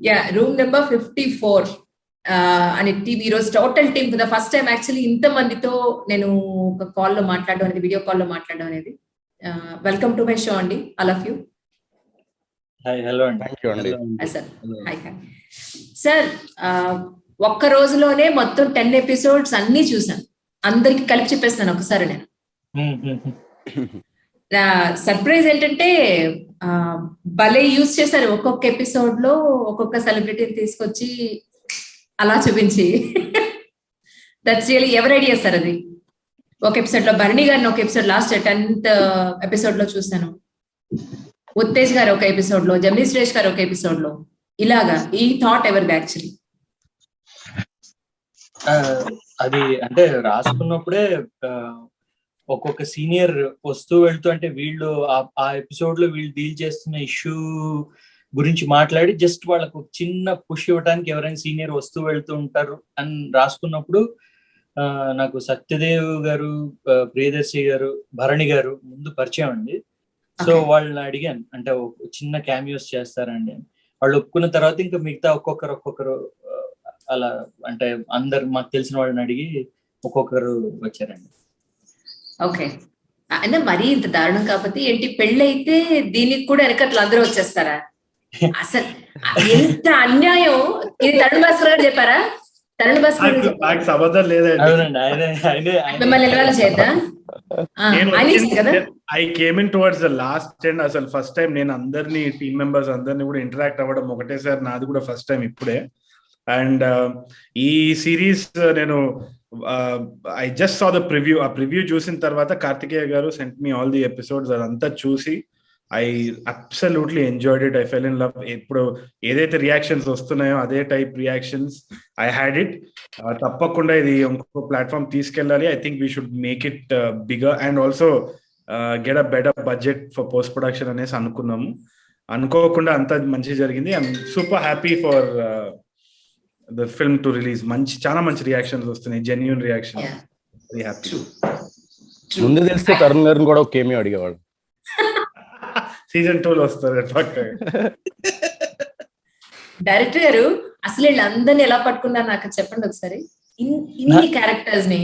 Yeah room number 54 అనే team ఈరోజు total team for the first time actually ఇంత మందితో నేను ఒక కాల్లో మాట్లాడడం అనేది, వీడియో కాల్లో మాట్లాడడం అనేది. వెల్కమ్ టు మై షో అండి, ఆల్ ఆఫ్ యూ. హలో అండి. Sir hi hi sir. ఒక్క రోజులోనే మొత్తం 10 ఎపిసోడ్స్ అన్ని చూసాను. అందరికి కలిపి చెప్పేస్తాను ఒకసారి నేను. సర్ప్రైజ్ ఏంటంటే భలే యూజ్ చేశారు. ఒక్కొక్క ఎపిసోడ్ లో ఒక్కొక్క సెలబ్రిటీని తీసుకొచ్చి అలా చూపించి దట్స్ రియల్లీ ఎవరి ఐడియా సార్ అది. ఒక ఎపిసోడ్ లో భరణి గారిని ఒక ఎపిసోడ్ లాస్ట్ 10th ఎపిసోడ్ లో చూసాను, ఉత్తేజ్ గారు ఒక ఎపిసోడ్ లో, జమినీ సురేష్ గారు ఒక ఎపిసోడ్ లో. ఇలాగా ఈ థాట్ ఎవరిది యాక్చువల్లీ? అది అంటే రాసుకున్నప్పుడే ఒక్కొక్క సీనియర్ వస్తూ వెళ్తూ, అంటే వీళ్ళు ఆ ఎపిసోడ్ లో వీళ్ళు డీల్ చేస్తున్న ఇష్యూ గురించి మాట్లాడి జస్ట్ వాళ్ళకు చిన్న పుష్ ఇవ్వడానికి ఎవరైనా సీనియర్ వస్తూ వెళ్తూ ఉంటారు అని రాసుకున్నప్పుడు నాకు సత్యదేవ్ గారు, ప్రియదర్శి గారు, భరణి గారు ముందు పరిచయం అండి. సో వాళ్ళని అడిగాను, అంటే చిన్న క్యామియోస్ చేస్తారండి. వాళ్ళు ఒప్పుకున్న తర్వాత ఇంకా మిగతా ఒక్కొక్కరు అలా, అంటే అందరు మాకు తెలిసిన వాళ్ళని అడిగి ఒక్కొక్కరు వచ్చారండి. ఓకే, అంటే మరీ ఇంత దారుణం కాకపోతే ఏంటి, పెళ్ళి అయితే దీనికి కూడా వెనకట్లు అందరూ వచ్చేస్తారా? అసలు ఎంత అన్యాయం ఇది. తరుణ్ భాస్కర్ గారు చెప్పారా? తరుణ్ భాస్కర్ సంబంధం లేదండి, మిమ్మల్ని నిలవాలి చేద్దా? I came in towards the last and అసలు ఫస్ట్ టైం నేను అందరినీ టీమ్ మెంబర్స్ అందరినీ కూడా ఇంటరాక్ట్ అవ్వడం ఒకటేసారి, నాది కూడా ఫస్ట్ టైం ఇప్పుడే. అండ్ ఈ సిరీస్ నేను I just saw the preview. ఆ ప్రివ్యూ చూసిన తర్వాత కార్తికేయ గారు sent me all the episodes, అదంతా చూసి I absolutely enjoyed it. I fell in love. ఇప్పుడు ఏదైతే రియాక్షన్స్ వస్తున్నాయో అదే type reactions I had it. తప్పకుండా ఇది ఇంకో ప్లాట్ఫామ్ తీసుకెళ్ళాలి. I think we should make it bigger and also get a better budget for post production అనేసి అనుకున్నాము. అనుకోకుండా అంత మంచి జరిగింది. I'm super happy for the film to release. చాలా మంచి రియాక్షన్స్ వస్తున్నాయి, జెన్యూన్ రియాక్షన్స్. Very happy. ముందు తెలిస్తే తరుణ్ గారిని కూడా ఒక కేమియో అడిగేవాడు. సీజన్ 2 లో వస్తారు. డైరెక్టర్ గారు అసలు వీళ్ళందరినీ ఎలా పట్టుకున్నారు నాకు చెప్పండి ఒకసారి, ఇన్ని క్యారెక్టర్స్ ని.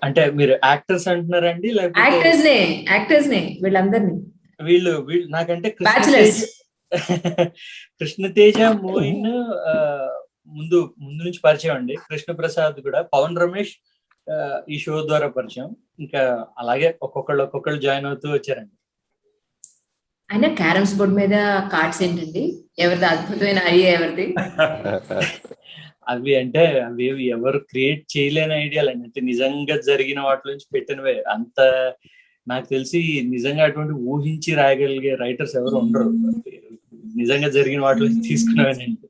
అంటే మీరు యాక్టర్స్ అంటున్నారండి? యాక్టర్స్ నే వీళ్ళందరినీ. వీళ్ళు నాకంటే బ్యాచిలర్స్. కృష్ణతేజ, మోయిన్ ముందు నుంచి పరిచయం అండి. కృష్ణప్రసాద్ కూడా, పవన్ రమేష్ ఈ షో ద్వారా పరిచయం. ఇంకా అలాగే ఒక్కొక్కళ్ళు జాయిన్ అవుతూ వచ్చారండి. అయినా క్యారమ్స్ బోర్డ్ మీద కార్డ్స్ ఏంటండి? ఎవరిది అద్భుతమైన ఐడియా? ఎవరిది అవి? అంటే అవి ఎవరు క్రియేట్ చేయలేని ఐడియాలు అండి. అంటే నిజంగా జరిగిన వాటి నుంచి పెట్టినవే. అంత నాకు తెలిసి నిజంగా అటువంటి ఊహించి రాయగలిగే రైటర్స్ ఎవరు ఉండరు. నిజంగా జరిగిన వాటి నుంచి తీసుకున్నానండి.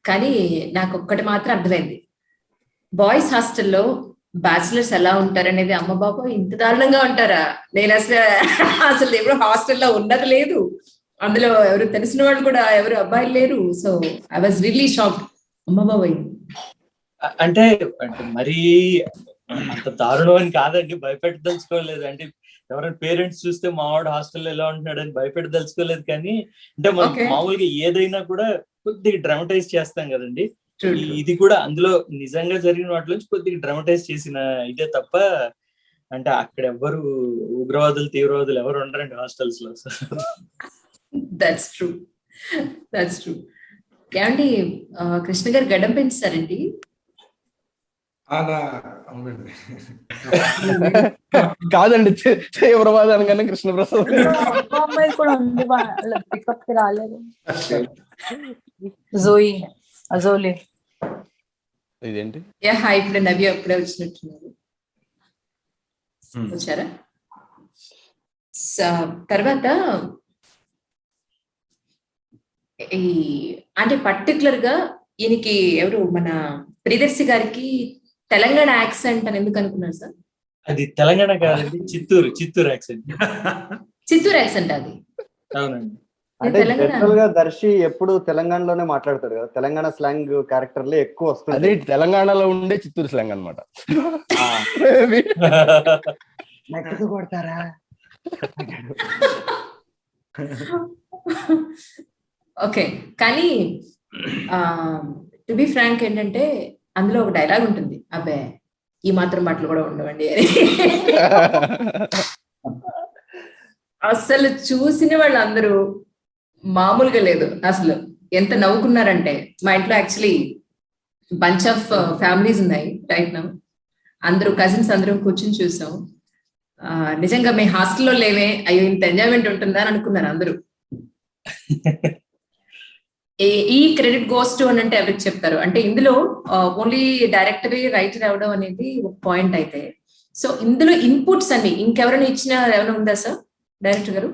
కానీ నాకు ఒక్కటి మాత్రం అర్థమైంది, బాయ్స్ హాస్టల్లో బ్యాచిలర్స్ ఎలా ఉంటారనేది. అమ్మ బాబా ఇంత దారుణంగా ఉంటారా? నేను అసలు ఎవరు హాస్టల్లో ఉన్నది లేదు, అందులో ఎవరు తెలిసిన వాళ్ళు కూడా ఎవరు అబ్బాయిలు లేరు. So I was really shocked. అమ్మ బాబాయ్ అంటే మరీ అంత దారుణం అని కాదండి, భయపెట్టదలుచుకోలేదు. అంటే ఎవరైనా పేరెంట్స్ చూస్తే మావాడు హాస్టల్లో ఎలా ఉంటున్నాడు అని భయపెట్టదలుచుకోలేదు. కానీ అంటే మనం మామూలుగా ఏదైనా కూడా కొద్దిగా డ్రామటైజ్ చేస్తాం కదండి. ఇది కూడా అందులో నిజంగా జరిగిన వాటి నుంచి కొద్దిగా డ్రామటైజ్ చేసిన ఇదే తప్ప, అంటే అక్కడ ఎవరు ఉగ్రవాదులు, తీవ్రవాదులు ఎవరు ఉండరండి హాస్టల్స్ లో. That's true. ఏమండి కృష్ణ గారు గడ్డం పెంచుతారండి? కాదండి, తీవ్రవాదం అనగానే కృష్ణప్రసాద్ కూడా ఉంది, పికప్ రాలేదు. జోయి అజోలే ఇదేంటి? ఇప్పుడు నవ్య అప్పుడే వచ్చినట్టున్నారు. వచ్చారా? తర్వాత ఈ అంటే పర్టికులర్ గా ఈయనకి ఎవరు, మన ప్రియదర్శి గారికి తెలంగాణ యాక్సెంట్ అని ఎందుకు అనుకున్నారు సార్? అది తెలంగాణ కాదండి, చిత్తూరు యాక్సెంట్. చిత్తూరు యాక్సెంట్ అది. అవునండి. అంటే జనరల్ గా దర్శి ఎప్పుడు తెలంగాణలోనే మాట్లాడతాడు కదా, తెలంగాణ స్లాంగ్ క్యారెక్టర్లే ఎక్కువ వస్తుంది. అదే తెలంగాణలో ఉండే చిత్తూరు స్లాంగ్ అనమాట. కొడతారా? ఓకే, కానీ టు బి ఫ్రాంక్ ఏంటంటే అందులో ఒక డైలాగ్ ఉంటుంది, అబ్బే ఈ మాత్రం బట్టలు కూడా ఉండవండి అని. అసలు చూసిన వాళ్ళందరూ మామూలుగా లేదు, అసలు ఎంత నవ్వుకున్నారంటే. మా ఇంట్లో యాక్చువల్లీ బంచ్ ఆఫ్ ఫ్యామిలీస్ ఉన్నాయి రైట్ నౌ. అందరూ కజిన్స్ అందరం కూర్చుని చూసాం. నిజంగా మీ హాస్టల్లో లేవే, అయ్యో ఇంత ఎంజాయ్మెంట్ ఉంటుందా అని అనుకున్నారు అందరూ. ఈ క్రెడిట్ గోస్ టు అని అంటే ఎవరికి చెప్తారు అంటే, ఇందులో ఓన్లీ డైరెక్టర్ రైటర్ అవడం అనేది ఒక పాయింట్ అయితే, సో ఇందులో ఇన్పుట్స్ అన్ని ఇంకెవరైనా ఇచ్చిన ఏమైనా ఉందా సార్ డైరెక్టర్ గారు?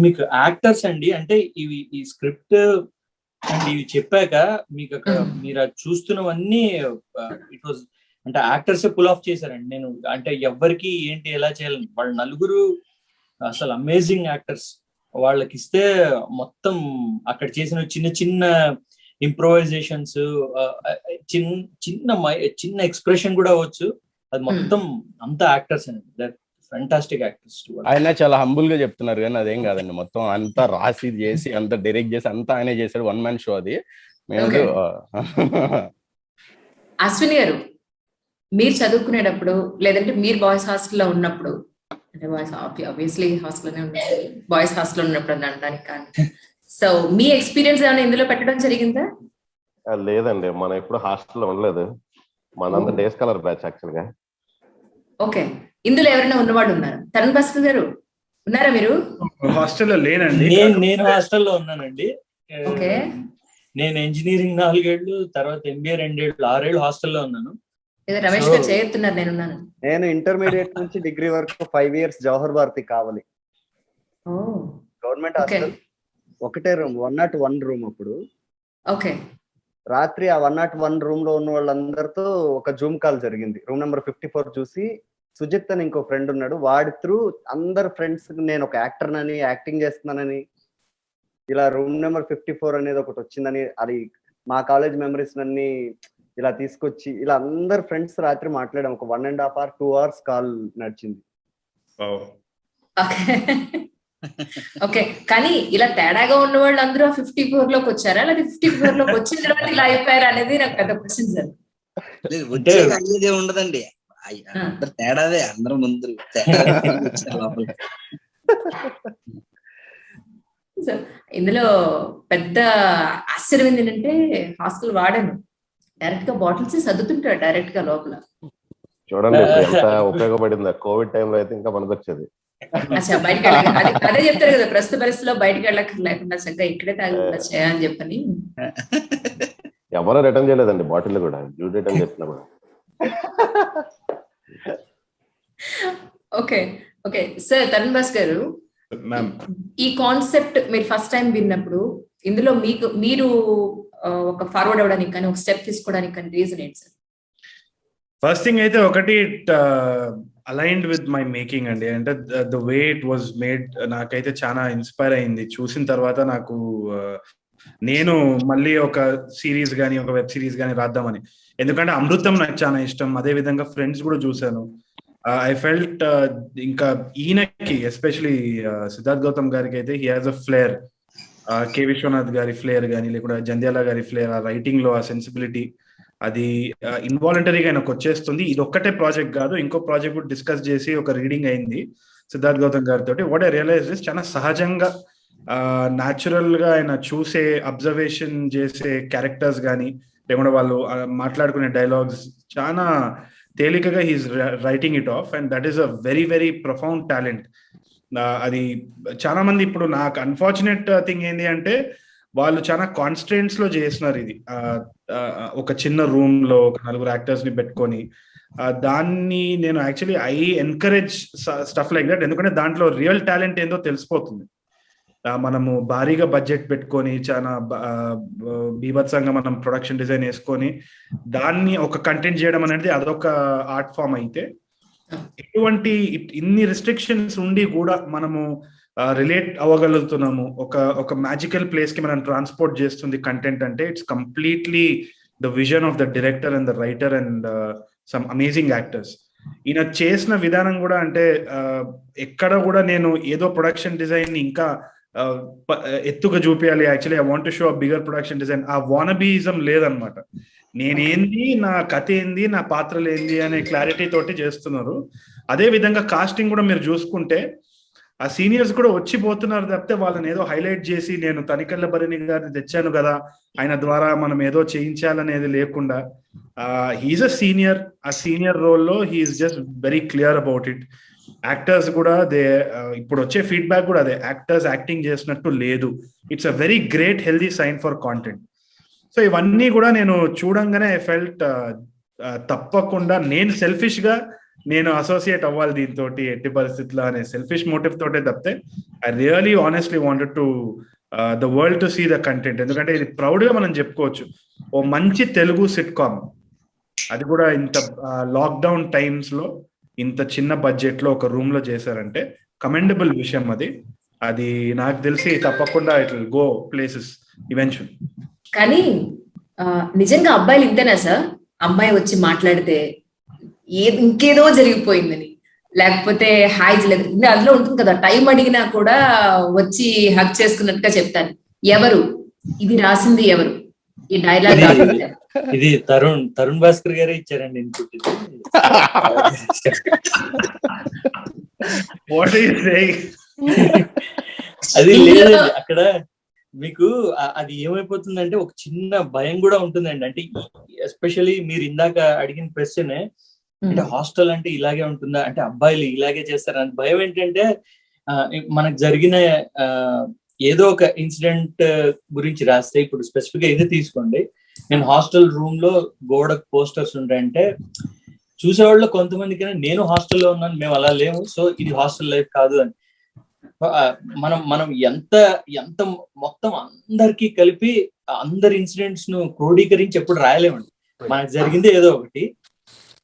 మీకు యాక్టర్స్ అండి, అంటే ఇవి ఈ స్క్రిప్ట్ అండ్ ఇవి చెప్పాక మీకు అక్కడ మీరు అది చూస్తున్నవన్నీ ఇట్ వాజ్ అంటే యాక్టర్స్ పుల్ ఆఫ్ చేశారండి. నేను అంటే ఎవరికి ఏంటి ఎలా చేయాలని, వాళ్ళ నలుగురు అసలు అమేజింగ్ యాక్టర్స్. వాళ్ళకి ఇస్తే మొత్తం అక్కడ చేసిన చిన్న చిన్న ఇంప్రొవైజేషన్స్, చిన్న ఎక్స్ప్రెషన్ కూడా అవ్వచ్చు, అది మొత్తం అంతా యాక్టర్స్ అండి. That fantastic actors. ఆయన చాలా హంబుల్ గా చెప్తున్నారు కానీ అదేం కాదండి, మొత్తం అంతా రాసి చేసి అంతా డైరెక్ట్ చేసి అంతా ఆయనే చేశాడు. 1 man షో అది. అశ్విని గారు, మీరు చదువుకునేటప్పుడు లేదంటే మీరు బాయ్స్ హాస్టల్లో ఉన్నప్పుడు, అంటే బాయ్స్ ఆబ్వియస్లీ హాస్టల్లోనే ఉన్నప్పుడు, బాయ్స్ హాస్టల్లో ఉన్నప్పుడు అని అనడానికి కానీ, సో మీ ఎక్స్పీరియన్స్ ఏమైనా ఇందులో పెట్టడం జరిగిందా? లేదండి, మనం ఎప్పుడు హాస్టల్లో ఉండలేదు. మనంతా డేస్ కలర్ బ్యాచ్ యాక్చువల్ గా. ఓకే, ఇందులో ఎవరైనా ఉన్నవాడు ఉన్నారు? తరుణ్ భాస్కర్ గారు ఉన్నారా మీరు? హాస్టల్లో లేనండి. నేను హాస్టల్లో ఉన్నానండి. ఓకే, నేను ఇంజనీరింగ్ 4 ఏళ్ళు, తర్వాత MBA 2 ఏళ్ళు, 6 ఏళ్ళు హాస్టల్లో ఉన్నాను. ఏదో రమేష్ గారు చేస్తున్నారు, నేనున్నాను. నేను ఇంటర్మీడియట్ నుంచి డిగ్రీ వరకు 5 years జవహర్ భారతి కావాలి గవర్నమెంట్ హాస్టల్. ఒకటే రూమ్, 101 రూమ్. అప్పుడు ఓకే, రాత్రి ఆ 101 రూమ్ లో ఉన్న వాళ్ళందరితో ఒక జూమ్ కాల్ జరిగింది. రూమ్ నెంబర్ 54 చూసి సుజిత్ అని ఇంకో ఫ్రెండ్ ఉన్నాడు, వాడి త్రూ అందరు ఫ్రెండ్స్ నేను ఒక యాక్టర్ నని, యాక్టింగ్ చేస్తున్నానని, ఇలా రూమ్ నెంబర్ 54 అనేది ఒకటి వచ్చిందని, అది మా కాలేజ్ మెమరీస్ అన్ని ఇలా తీసుకొచ్చి ఇలా అందరు ఫ్రెండ్స్ రాత్రి మాట్లాడాం. ఒక 1.5 hour 2 hours కాల్ నడిచింది. ఓకే, కానీ ఇలా తేడాగా ఉన్న వాళ్ళు అందరూ 54 లోకి వచ్చారా, లేదా 54 లోకి వచ్చిన తర్వాత ఇలా అయిపోయారా అనేది నాకు పెద్ద క్వశ్చన్ సార్. వచ్చే ఉండదండి, అందరు తేడాదే, అందరూ ముందు సార్. ఇందులో పెద్ద ఆశ్చర్యం ఏంటంటే, హాస్టల్ వాడాను డైరెక్ట్ గా బాటిల్స్ సర్దుతుంటాడు డైరెక్ట్ గా లోపల. చూడండి ఎంత ఉపయోగపడింది. కోవిడ్ టైంలో అయితే ఇంకా మనకొచ్చేది. అచ్చా, బయటకు అదే చెప్తారు కదా, ప్రస్తుత పరిస్థితిలో బయటకు వెళ్ళక లేకుండా చక్కగా ఇక్కడే తాగి అని చెప్పని. ఎవరో రిటర్న్ చేయలేదండి బాటిల్ కూడా, రిటర్న్ చేస్తున్నా కూడా. ఓకే ఓకే సార్, తరుణ్ భాస్ గారు, ఈ కాన్సెప్ట్ మీరు ఫస్ట్ టైం విన్నప్పుడు ఇందులో మీరు ఒక ఫార్వర్డ్ అవ్వడానికి కానీ, ఒక స్టెప్ తీసుకోవడానికి కానీ రీజన్ ఏంటి సార్? ఫస్ట్ థింగ్ అయితే ఒకటి, అలైన్డ్ విత్ మై మేకింగ్ అండి. అంటే the way it was made నాకైతే చాలా ఇన్స్పైర్ అయింది. చూసిన తర్వాత నాకు నేను మళ్ళీ ఒక సిరీస్ కానీ, ఒక వెబ్ సిరీస్ కానీ రాద్దామని. ఎందుకంటే అమృతం నాకు చాలా ఇష్టం, అదే విధంగా ఫ్రెండ్స్ కూడా చూశాను. ఐ ఫెల్ట్ ఇంకా ఈయనకి ఎస్పెషలీ సిద్ధార్థ్ గౌతమ్ గారికి అయితే he has a flair. K Vishwanath గారి ఫ్లేర్ కానీ, లేకుండా జంధ్యాల గారి ఫ్లేర్, ఆ రైటింగ్ లో ఆ సెన్సిబిలిటీ, అది ఇన్వాలంటరీగా ఆయనకు వచ్చేస్తుంది. ఇది ఒక్కటే ప్రాజెక్ట్ కాదు, ఇంకో ప్రాజెక్ట్ కూడా డిస్కస్ చేసి ఒక రీడింగ్ అయింది సిద్ధార్థ్ గౌతమ్ గారితో. వాట్ ఐ రియలైజ్ ఇస్, చాలా సహజంగా న్యాచురల్ గా ఆయన చూసే, అబ్జర్వేషన్ చేసే క్యారెక్టర్స్ కానీ, లేకుండా వాళ్ళు మాట్లాడుకునే డైలాగ్స్ చాలా తేలికగా he's writing it of, and that is a very very profound talent. అది చాలా మంది, ఇప్పుడు నాకు అన్ఫార్చునేట్ థింగ్ ఏంటి అంటే, వాళ్ళు చాలా కాన్స్టెంట్స్ లో చేస్తున్నారు ఇది. ఒక చిన్న రూమ్ లో ఒక 4 యాక్టర్స్ ని పెట్టుకొని, దాన్ని నేను actually I encourage stuff like that. ఎందుకంటే దాంట్లో రియల్ టాలెంట్ ఏందో తెలిసిపోతుంది. మనము భారీగా బడ్జెట్ పెట్టుకొని, చాలా బీభత్సంగా మనం ప్రొడక్షన్ డిజైన్ వేసుకొని దాన్ని ఒక కంటెంట్ చేయడం అనేది అదొక ఆర్ట్ ఫామ్ అయితే, ఎటువంటి ఇన్ని రిస్ట్రిక్షన్స్ ఉండి కూడా మనము రిలేట్ అవ్వగలుగుతున్నాము. ఒక మ్యాజికల్ ప్లేస్ కి మనం ట్రాన్స్పోర్ట్ చేస్తుంది కంటెంట్ అంటే, it's completely the vision of the director and the writer and some amazing actors. ఈయన చేసిన విధానం కూడా అంటే, ఎక్కడ కూడా నేను ఏదో ప్రొడక్షన్ డిజైన్ ని ఇంకా ఎత్తుగా చూపించాలి, actually I want to show bigger production design, ఆ వానబీయిజం లేదనమాట. నేనేంది, నా కథ ఏంది, నా పాత్రలు ఏంది అనే క్లారిటీ తోటి చేస్తున్నారు. అదే విధంగా కాస్టింగ్ కూడా మీరు చూసుకుంటే ఆ సీనియర్స్ కూడా వచ్చిపోతున్నారు తప్పితే వాళ్ళని ఏదో హైలైట్ చేసి నేను తనికెళ్ళ భరణి గారిని తెచ్చాను కదా ఆయన ద్వారా మనం ఏదో చేయించాలనేది లేకుండా హీఈస్ అ సీనియర్, ఆ సీనియర్ రోల్లో he's just very clear about it. Actors కూడా ఇప్పుడు వచ్చే ఫీడ్బ్యాక్ కూడా అదే, యాక్టర్స్ యాక్టింగ్ చేసినట్టు లేదు. It's a very great healthy sign for content. So ఇవన్నీ కూడా నేను చూడంగానే ఐ ఫెల్ట్ తప్పకుండా నేను సెల్ఫిష్ గా నేను అసోసియేట్ అవ్వాలి దీంతో ఎట్టి పరిస్థితుల్లో అనే సెల్ఫిష్ మోటివ్ తోటే తప్పితే I really honestly wanted to the world to see the content. ఎందుకంటే ఇది ప్రౌడ్ గా మనం చెప్పుకోవచ్చు, ఓ మంచి తెలుగు సిట్ కామ్, అది కూడా ఇంత లాక్డౌన్ టైమ్స్ లో ఇంత చిన్న బడ్జెట్ లో ఒక రూమ్ లో చేశారంటే కమెండబుల్ విషయం. అది నాకు తెలిసి తప్పకుండా it will go places eventual. కానీ నిజంగా అబ్బాయిలు ఇంతేనా సార్? అమ్మాయి వచ్చి మాట్లాడితే ఇంకేదో జరిగిపోయిందని, లేకపోతే హాయ్ లేదు, అందులో ఉంటుంది కదా టైం అడిగినా కూడా వచ్చి హక్ చేసుకున్నట్టుగా చెప్తాను. ఎవరు ఇది రాసింది, ఎవరు ఈ డైలాగ్ రాసింది? ఇది తరుణ్ భాస్కర్ గారే ఇచ్చారండి ఇన్పుట్. అది లేదండి అక్కడ మీకు అది ఏమైపోతుందంటే ఒక చిన్న భయం కూడా ఉంటుందండి. అంటే ఎస్పెషల్లీ మీరు ఇందాక అడిగిన క్వశ్చన్, అంటే హాస్టల్ అంటే ఇలాగే ఉంటుందా, అంటే అబ్బాయిలు ఇలాగే చేస్తారా అని భయం. ఏంటంటే మనకు జరిగిన ఏదో ఒక ఇన్సిడెంట్ గురించి రాస్తే, ఇప్పుడు స్పెసిఫిక్ గా ఇది తీసుకోండి, నేను హాస్టల్ రూమ్ లో గోడకు పోస్టర్స్ ఉంటాయంటే చూసేవాళ్ళు కొంతమందికైనా నేను హాస్టల్లో ఉన్నాను, మేము అలా లేము, సో ఇది హాస్టల్ లైఫ్ కాదు అని. మనం ఎంత మొత్తం అందరికి కలిపి అందరి ఇన్సిడెంట్స్ ను క్రోడీకరించి ఎప్పుడు రాయలేమండి, మనకు జరిగింది ఏదో ఒకటి.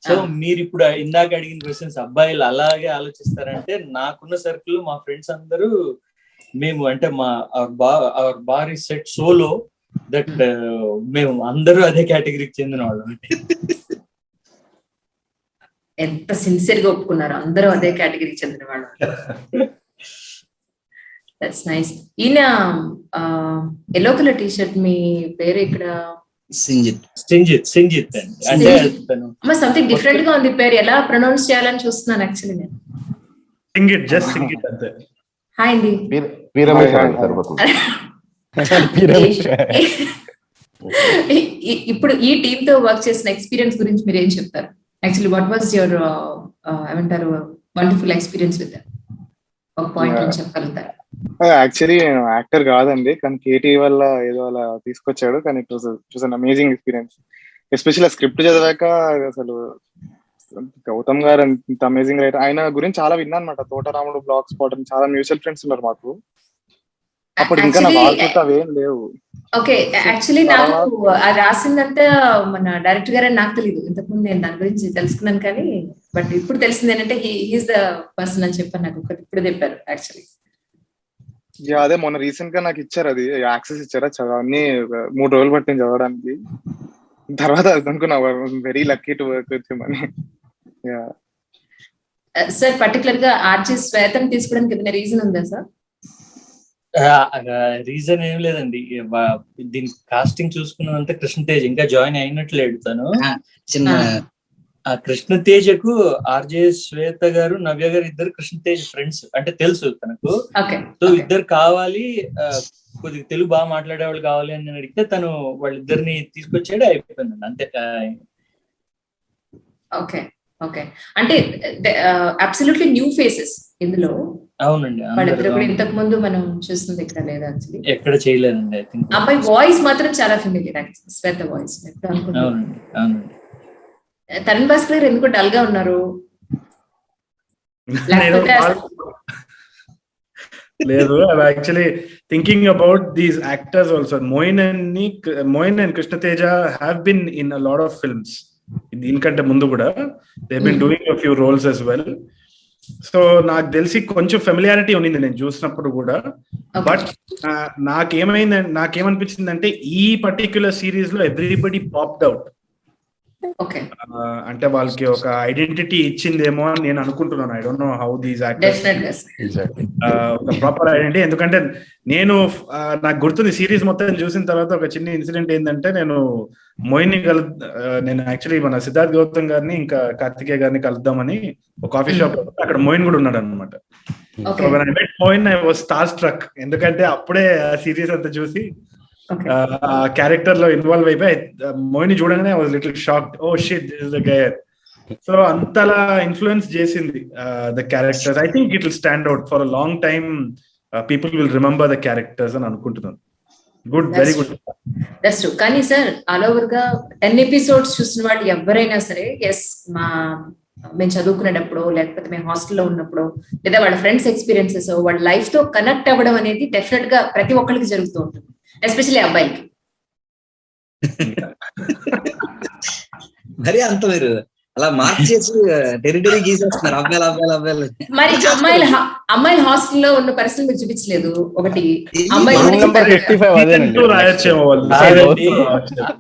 సో మీరు ఇప్పుడు ఇందాక అడిగిన క్వశ్చన్స్ అబ్బాయిలు అలాగే ఆలోచిస్తారంటే, నాకున్న సర్కిల్ మా ఫ్రెండ్స్ అందరూ మేము అంటే our bar is set so low that మేము అందరూ అదే కేటగిరీకి చెందిన వాళ్ళం. ఎంత సిన్సియర్ గా ఒప్పుకున్నారు, అందరూ అదే కేటగిరీకి చెందిన వాళ్ళు. That's nice. ఈయన ఎల్లో కలర్ టీ షర్ట్, మీ పేరు ఇక్కడ? సింజిత్ అండి. అంటే సంథింగ్ డిఫరెంట్ గా ఉంది పేరు, ఎలా ప్రొనౌన్స్ చేయాలని చూస్తున్నాను యాక్చువల్లీ నేను. సింగిట్ అంతే. హాయ్ అండి. ఇప్పుడు ఈ టీమ్ తో వర్క్ చేసిన ఎక్స్పీరియన్స్ గురించి మీరు ఏం చెప్తారు? యాక్చువల్లీ వాట్ వాజ్ యువర్ ఏమంటారు వండర్ఫుల్ ఎక్స్పీరియన్స్ విత్ ఒక పాయింట్ అని చెప్పగలుగుతారు? యాక్చువల్లీ నేను యాక్టర్ కాదండి, కానీ కేటీ వల్ల ఏదో అలా తీసుకొచ్చాడు. కానీ it was an amazing experience. Especially ఆ స్క్రిప్ట్ చదివాక అసలు గౌతమ్ గారు అంత అమేజింగ్ రైటర్. ఆయన గురించి చాలా విన్నా అనమాట. తోటరాముడు, బ్లాక్ స్పాట్ అని చాలా మ్యూచువల్ ఫ్రెండ్స్ ఉన్నారు మాకు. అప్పుడు ఇంకా నా వాళ్ళతో అవేం లేవు. ఓకే, యాక్చువల్లీ నాకు రాసిందంతా మన డైరెక్టర్ గారు అని నాకు తెలియదు. ఇంతకుముందు నేను దాని గురించి తెలుసుకున్నాను, కానీ బట్ ఇప్పుడు తెలిసింది ఏంటంటే హీఈస్ ద పర్సన్ అని చెప్పాను. నాకు ఒకటి ఇప్పుడు చెప్పారు యాక్చువల్లీ. అదే మొన్న రీసెంట్ గా నాకు ఇచ్చారు, అది యాక్సెస్ ఇచ్చారా, అన్ని 3 రోజులు పట్టింది చదవడానికి. తర్వాత అనుకున్నా very lucky to work with him అని. సార్ పర్టికులర్ గా ఆర్జే శ్వేతను తీసుకోవడానికి ఏదైనా రీజన్ ఉందా సార్? రీజన్ ఏం లేదండి, దీని కాస్టింగ్ చూసుకున్నంత కృష్ణతేజ్ ఇంకా జాయిన్ అయినట్లేడు. తను ఆ కృష్ణతేజకు ఆర్జే శ్వేత గారు, నవ్య గారు ఇద్దరు కృష్ణతేజ్ ఫ్రెండ్స్, అంటే తెలుసు తనకు. సో ఇద్దరు కావాలి, కొద్దిగా తెలుగు బాగా మాట్లాడే వాళ్ళు కావాలి అని అడిగితే తను వాళ్ళిద్దరిని తీసుకొచ్చాడు, అయిపోయిందండి అంతే. ఓకే ఓకే, అంటే అబ్సల్యూట్లీ న్యూ ఫేసెస్ ఇందులో. అవునండి, వాళ్ళిద్దరు కూడా ఇంతకు ముందు మనం చూస్తుంది ఇక్కడ లేదు యాక్చువల్లీ, ఎక్కడ చేయలేదండి. ఐ థింక్ అబ్బాయి వాయిస్ మాత్రం చాలా ఫెమిలియర్, శ్వేత వాయిస్. అవునండి అవునండి. తరుణ్ భాస్కర్ గారు ఎందుకు డల్ గా ఉన్నారు? లేదు, actually thinking about these actors also. Moeen and Krishna Teja have been in a lot of films. దీనికంటే ముందు కూడా they been doing a few roles as well. So నాకు తెలిసి కొంచెం ఫెమిలియారిటీ ఉన్నింది నేను చూసినప్పుడు కూడా. బట్ నాకేమనిపించింది అంటే ఈ పర్టిక్యులర్ సిరీస్ లో ఎవ్రీబడి పాప్డ్ అవుట్. ఓకే, అంటే వాళ్ళకి ఒక ఐడెంటిటీ ఇచ్చిందేమో అని నేను అనుకుంటున్నాను. I don't know how these actors ఒక ప్రాపర్ ఐడెంటిటీ. ఎందుకంటే నేను నాకు గుర్తుంది సీరీస్ మొత్తం చూసిన తర్వాత ఒక చిన్న ఇన్సిడెంట్ ఏంటంటే, నేను యాక్చువల్లీ మన సిద్ధార్థ్ గౌతమ్ గారిని ఇంకా కార్తికేయ గారిని కలుద్దామని ఒక కాఫీ షాప్, అక్కడ మోయిన్ కూడా ఉన్నాడు అనమాట. So when I met Moin, I was starstruck. ఎందుకంటే అప్పుడే ఆ సిరీస్ అంతా చూసి ఆ క్యారెక్టర్ లో ఇన్వాల్వ్ అయిపోయి మోయిని చూడగానే I was little shocked. Oh shit, this is the guy. So అంతలా ఇన్ఫ్లుయెన్స్ చేసింది the characters. I think it will stand out for a long time. People will remember the characters అని అనుకుంటున్నాను. Good, very good. That's true. కానీ sir, all over గా 10 episodes చూసిన వాళ్ళు ఎవరైనా సరే, ఎస్, మేము చదువుకునేటప్పుడు, లేకపోతే మేము హాస్టల్లో ఉన్నప్పుడు, లేదా వాళ్ళ ఫ్రెండ్స్ ఎక్స్పీరియన్సెస్, వాళ్ళ లైఫ్ తో కనెక్ట్ అవ్వడం అనేది డెఫినెట్ గా ప్రతి ఒక్కరికి జరుగుతూ ఉంటుంది, ఎస్పెషల్లీ అబ్బాయిలకి. మరి అంత మీరు అలా మార్చేసి టెరిటరీ గీసేస్తున్నారు అబ్బాయిలు. మరి అమ్మాయిల హాస్టల్లో ఉన్న పరిస్థితులు మీరు చూపించలేదు. ఒకటి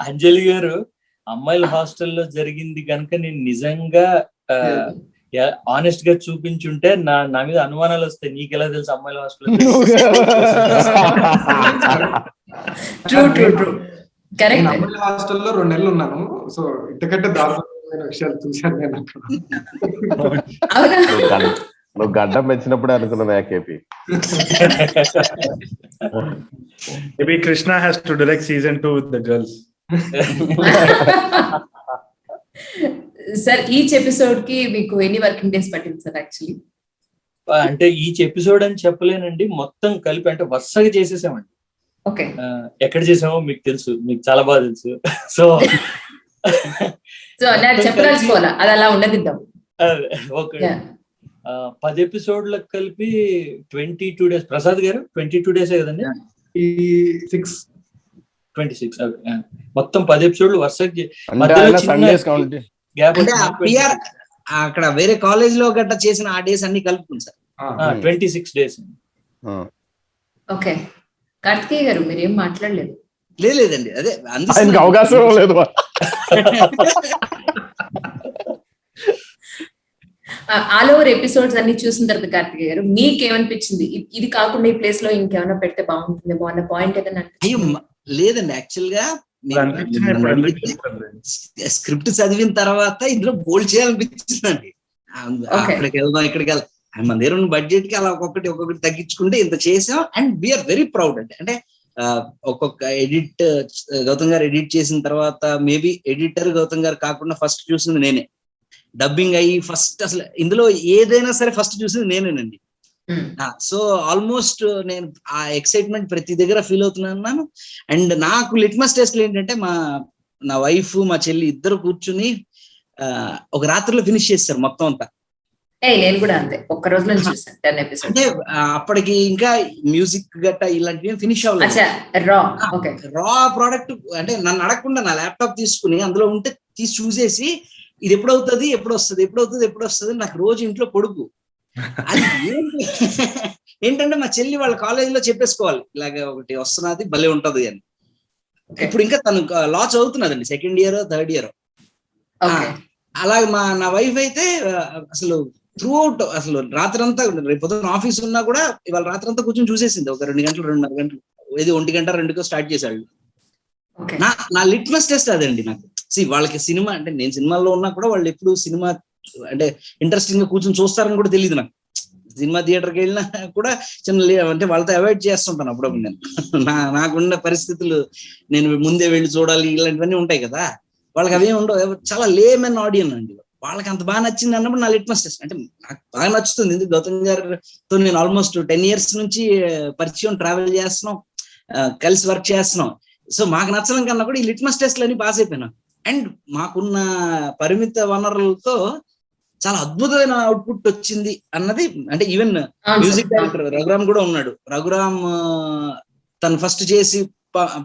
అంజలి గారు, అమ్మాయిల హాస్టల్లో జరిగింది కనుక నేను నిజంగా ఆనెస్ట్ గా చూపించుంటే నా మీద అనుమానాలు వస్తాయి. నీకెలా తెలుసు అమ్మాయిల హాస్టల్లో? అమ్మాయిల హాస్టల్లో 2 నెలలు ఉన్నాను. సో ఇంతకంటే దారుణమైన విషయాలు చూశాను నేను అక్కడ. నువ్వు గడ్డం పెంచినప్పుడే అనుకున్నా KP. Maybe Krishna has to direct season 2 with the girls. Sir, each episode కి మీకు ఎన్ని వర్కింగ్ డేస్ పట్టింది సార్? యాక్చువల్లీ అంటే ఈచ్ ఎపిసోడ్ అని చెప్పలేనండి, మొత్తం కలిపి అంటే వరుసగా చేసేసామండి. ఓకే, ఎక్కడ చేసామో మీకు తెలుసు, మీకు చాలా బాగా తెలుసు. సో నాకు చెప్పదలుచుకోవాలా, అది అలా ఉండదిద్దాం. ఓకే, 10 ఎపిసోడ్లకు కలిపి 22 డేస్. ప్రసాద్ గారు 22 డేస్ కదండి? 26. మొత్తం 10 ఎపిసోడ్లు వరుసగా. అక్కడ వేరే కాలేజ్ లో గట్రా చేసిన ఆ డేస్ అన్ని కలుపుకుంది సార్. 26 డేస్. ఓకే, కార్తికేయ గారు మీరేం మాట్లాడలేదు? లేదండి, అదే అవకాశం లేదు. ఆల్ ఓవర్ ఎపిసోడ్స్ అన్ని చూసిన తర్వాత కార్తికేయ గారు మీకేమనిపించింది? ఇది కాకుండా ఈ ప్లేస్ లో ఇంకేమైనా పెడితే బాగుంటుందేమో అన్న పాయింట్ ఏదైనా? లేదండి, యాక్చువల్ గా స్క్రిప్ట్ చదివిన తర్వాత ఇందులో బోల్డ్ చేయాలనిపించిందండి. అక్కడికి వెళ్దాం, ఇక్కడికి వెళ్దాం, మన దగ్గర ఉన్న బడ్జెట్ కి అలా ఒక్కొక్కటి తగ్గించుకుంటే ఇంత చేసాం. అండ్ వీఆర్ వెరీ ప్రౌడ్ అండి. అంటే ఒక్కొక్క ఎడిట్ గౌతమ్ గారు ఎడిట్ చేసిన తర్వాత, మేబీ ఎడిటర్ గౌతమ్ గారు కాకుండా ఫస్ట్ చూసింది నేనే. డబ్బింగ్ అయ్యి ఫస్ట్ అసలు ఇందులో ఏదైనా సరే ఫస్ట్ చూసింది నేనేనండి. సో ఆల్మోస్ట్ నేను ఆ ఎక్సైట్మెంట్ ప్రతి దగ్గర ఫీల్ అవుతున్నాను. అండ్ నాకు లిట్మస్ టెస్ట్లు ఏంటంటే, నా వైఫ్ మా చెల్లి ఇద్దరు కూర్చుని ఒక రాత్రిలో ఫినిష్ చేస్తారు మొత్తం అంతా. నేను కూడా అంతే, ఒక్క రోజులో చూసాను 10 ఎపిసోడ్స్. అంటే అప్పటికి ఇంకా మ్యూజిక్ గట్టా ఇలాంటివి ఫినిష్ అవ్వలేదు. రా ప్రోడక్ట్ అంటే నన్ను అడగకుండా నా ల్యాప్టాప్ తీసుకుని అందులో ఉంటే తీసి చూసేసి, ఇది ఎప్పుడవుతుంది ఎప్పుడొస్తుంది నాకు రోజు ఇంట్లో పొడుగు. అది ఏంటంటే మా చెల్లి వాళ్ళ కాలేజ్ లో చెప్పేసుకోవాలి, ఇలాగ ఒకటి వస్తున్నది భలే ఉంటది అని. ఇప్పుడు ఇంకా తను లా చదువుతున్నదండి, 2nd ఇయర్ 3rd ఇయర్. అలాగే నా వైఫ్ అయితే అసలు త్రూ అవుట్, అసలు రాత్రంతా, రేపు పొద్దున్న ఆఫీస్ ఉన్నా కూడా ఇవాళ రాత్రంతా కూర్చొని చూసేసింది. ఒక 2 గంటలు 2.5 గంటలు, ఇది 1 గంట 2 స్టార్ట్ చేశాడు. నా లిట్మస్ టెస్ట్ అదండి నాకు. వాళ్ళకి సినిమా అంటే, నేను సినిమాల్లో ఉన్నా కూడా వాళ్ళు ఎప్పుడు సినిమా అంటే ఇంట్రెస్టింగ్ గా కూర్చొని చూస్తారని కూడా తెలియదు నాకు. సినిమా థియేటర్కి వెళ్ళినా కూడా చిన్న అంటే వాళ్ళతో అవాయిడ్ చేస్తుంటాను అప్పుడప్పుడు. నేను నాకున్న పరిస్థితులు, నేను ముందే వెళ్ళి చూడాలి ఇలాంటివన్నీ ఉంటాయి కదా. వాళ్ళకి అవేమి ఉండవు, చాలా లేమన్ ఆడియన్స్ అండి. వాళ్ళకి అంత బాగా నచ్చింది అన్నప్పుడు నా లిట్మస్ టెస్ట్. అంటే నాకు బాగా నచ్చుతుంది, ఎందుకు గౌతమ్ గారితో నేను ఆల్మోస్ట్ 10 years నుంచి పరిచయం, ట్రావెల్ చేస్తున్నాం, కలిసి వర్క్ చేస్తున్నాం. సో మాకు నచ్చడం కన్నా కూడా ఈ లిట్మస్ టెస్ట్లు అని పాస్ అయిపోయినా. అండ్ మాకున్న పరిమిత వనరులతో చాలా అద్భుతమైన అవుట్పుట్ వచ్చింది అన్నది. అంటే ఈవెన్ మ్యూజిక్ డైరెక్టర్ రఘురామ్ కూడా ఉన్నాడు. రఘురామ్ తను ఫస్ట్ చేసి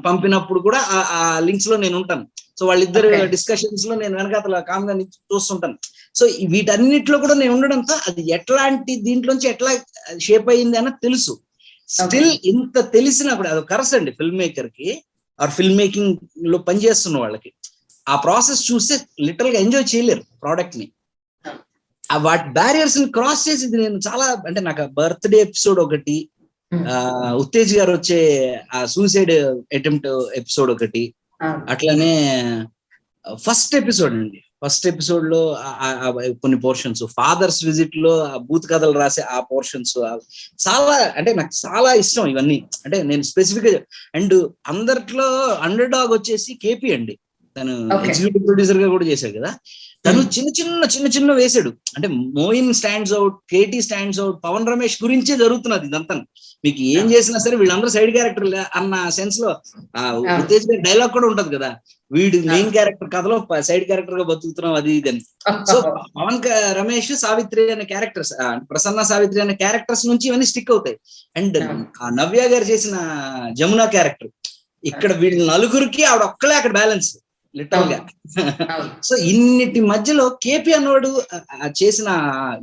పంపినప్పుడు కూడా ఆ లింక్స్ లో నేను ఉంటాను. సో వాళ్ళిద్దరు డిస్కషన్స్ లో నేను వెనకాతల కామ్గా చూస్తుంటాను. సో వీటన్నిటిలో కూడా నేను ఉండడంతో అది ఎట్లాంటి దీంట్లోంచి ఎట్లా షేప్ అయ్యింది అన్నది తెలుసు. స్టిల్ ఇంత తెలిసినా కూడా అది కరస్ అండి ఫిల్మ్ మేకర్ కి, ఆర్ ఫిల్మ్ మేకింగ్ లో పనిచేస్తున్న వాళ్ళకి. ఆ ప్రాసెస్ చూస్తే లిటరల్ గా ఎంజాయ్ చేయలేరు ప్రోడక్ట్ ని. వాటి బ్యారియర్స్ ని క్రాస్ చేసి నేను చాలా, అంటే నాకు బర్త్డే ఎపిసోడ్ ఒకటి, ఉత్తేజ్ గారు వచ్చే ఆ సూసైడ్ అటెంప్ట్ ఎపిసోడ్ ఒకటి, అట్లానే ఫస్ట్ ఎపిసోడ్ లో కొన్ని పోర్షన్స్, ఫాదర్స్ విజిట్ లో బూత్ కథలు రాసే ఆ పోర్షన్స్ చాలా, అంటే నాకు చాలా ఇష్టం ఇవన్నీ. అంటే నేను స్పెసిఫిక్ గా, అండ్ అందరిలో అండర్ డాగ్ వచ్చేసి కేపీ అండి. తను ఎగ్జిక్యూటివ్ ప్రొడ్యూసర్ గా కూడా చేశాడు కదా. తను చిన్న చిన్న వేసాడు. అంటే Moin stands out, KT stands out, Pavan Ramesh గురించే జరుగుతున్నది ఇదంతా. మీకు ఏం చేసినా సరే వీళ్ళందరూ సైడ్ క్యారెక్టర్ అన్న సెన్స్ లో ఉత్తేజ్ గారి డైలాగ్ కూడా ఉంటది కదా, వీడు మెయిన్ క్యారెక్టర్ కథలో సైడ్ క్యారెక్టర్ గా బతుకుతున్నాం అది ఇది అని. సో పవన్ రమేష్, సావిత్రి అనే క్యారెక్టర్స్, ప్రసన్న సావిత్రి అనే క్యారెక్టర్స్ నుంచి ఇవన్నీ స్టిక్ అవుతాయి. అండ్ నవ్య గారు చేసిన జమున క్యారెక్టర్, ఇక్కడ వీళ్ళ నలుగురికి ఆవిడ ఒక్కలే అక్కడ బ్యాలెన్స్ లిటరల్ గా. సో ఇన్నిటి మధ్యలో కేపీ అన్నవాడు చేసిన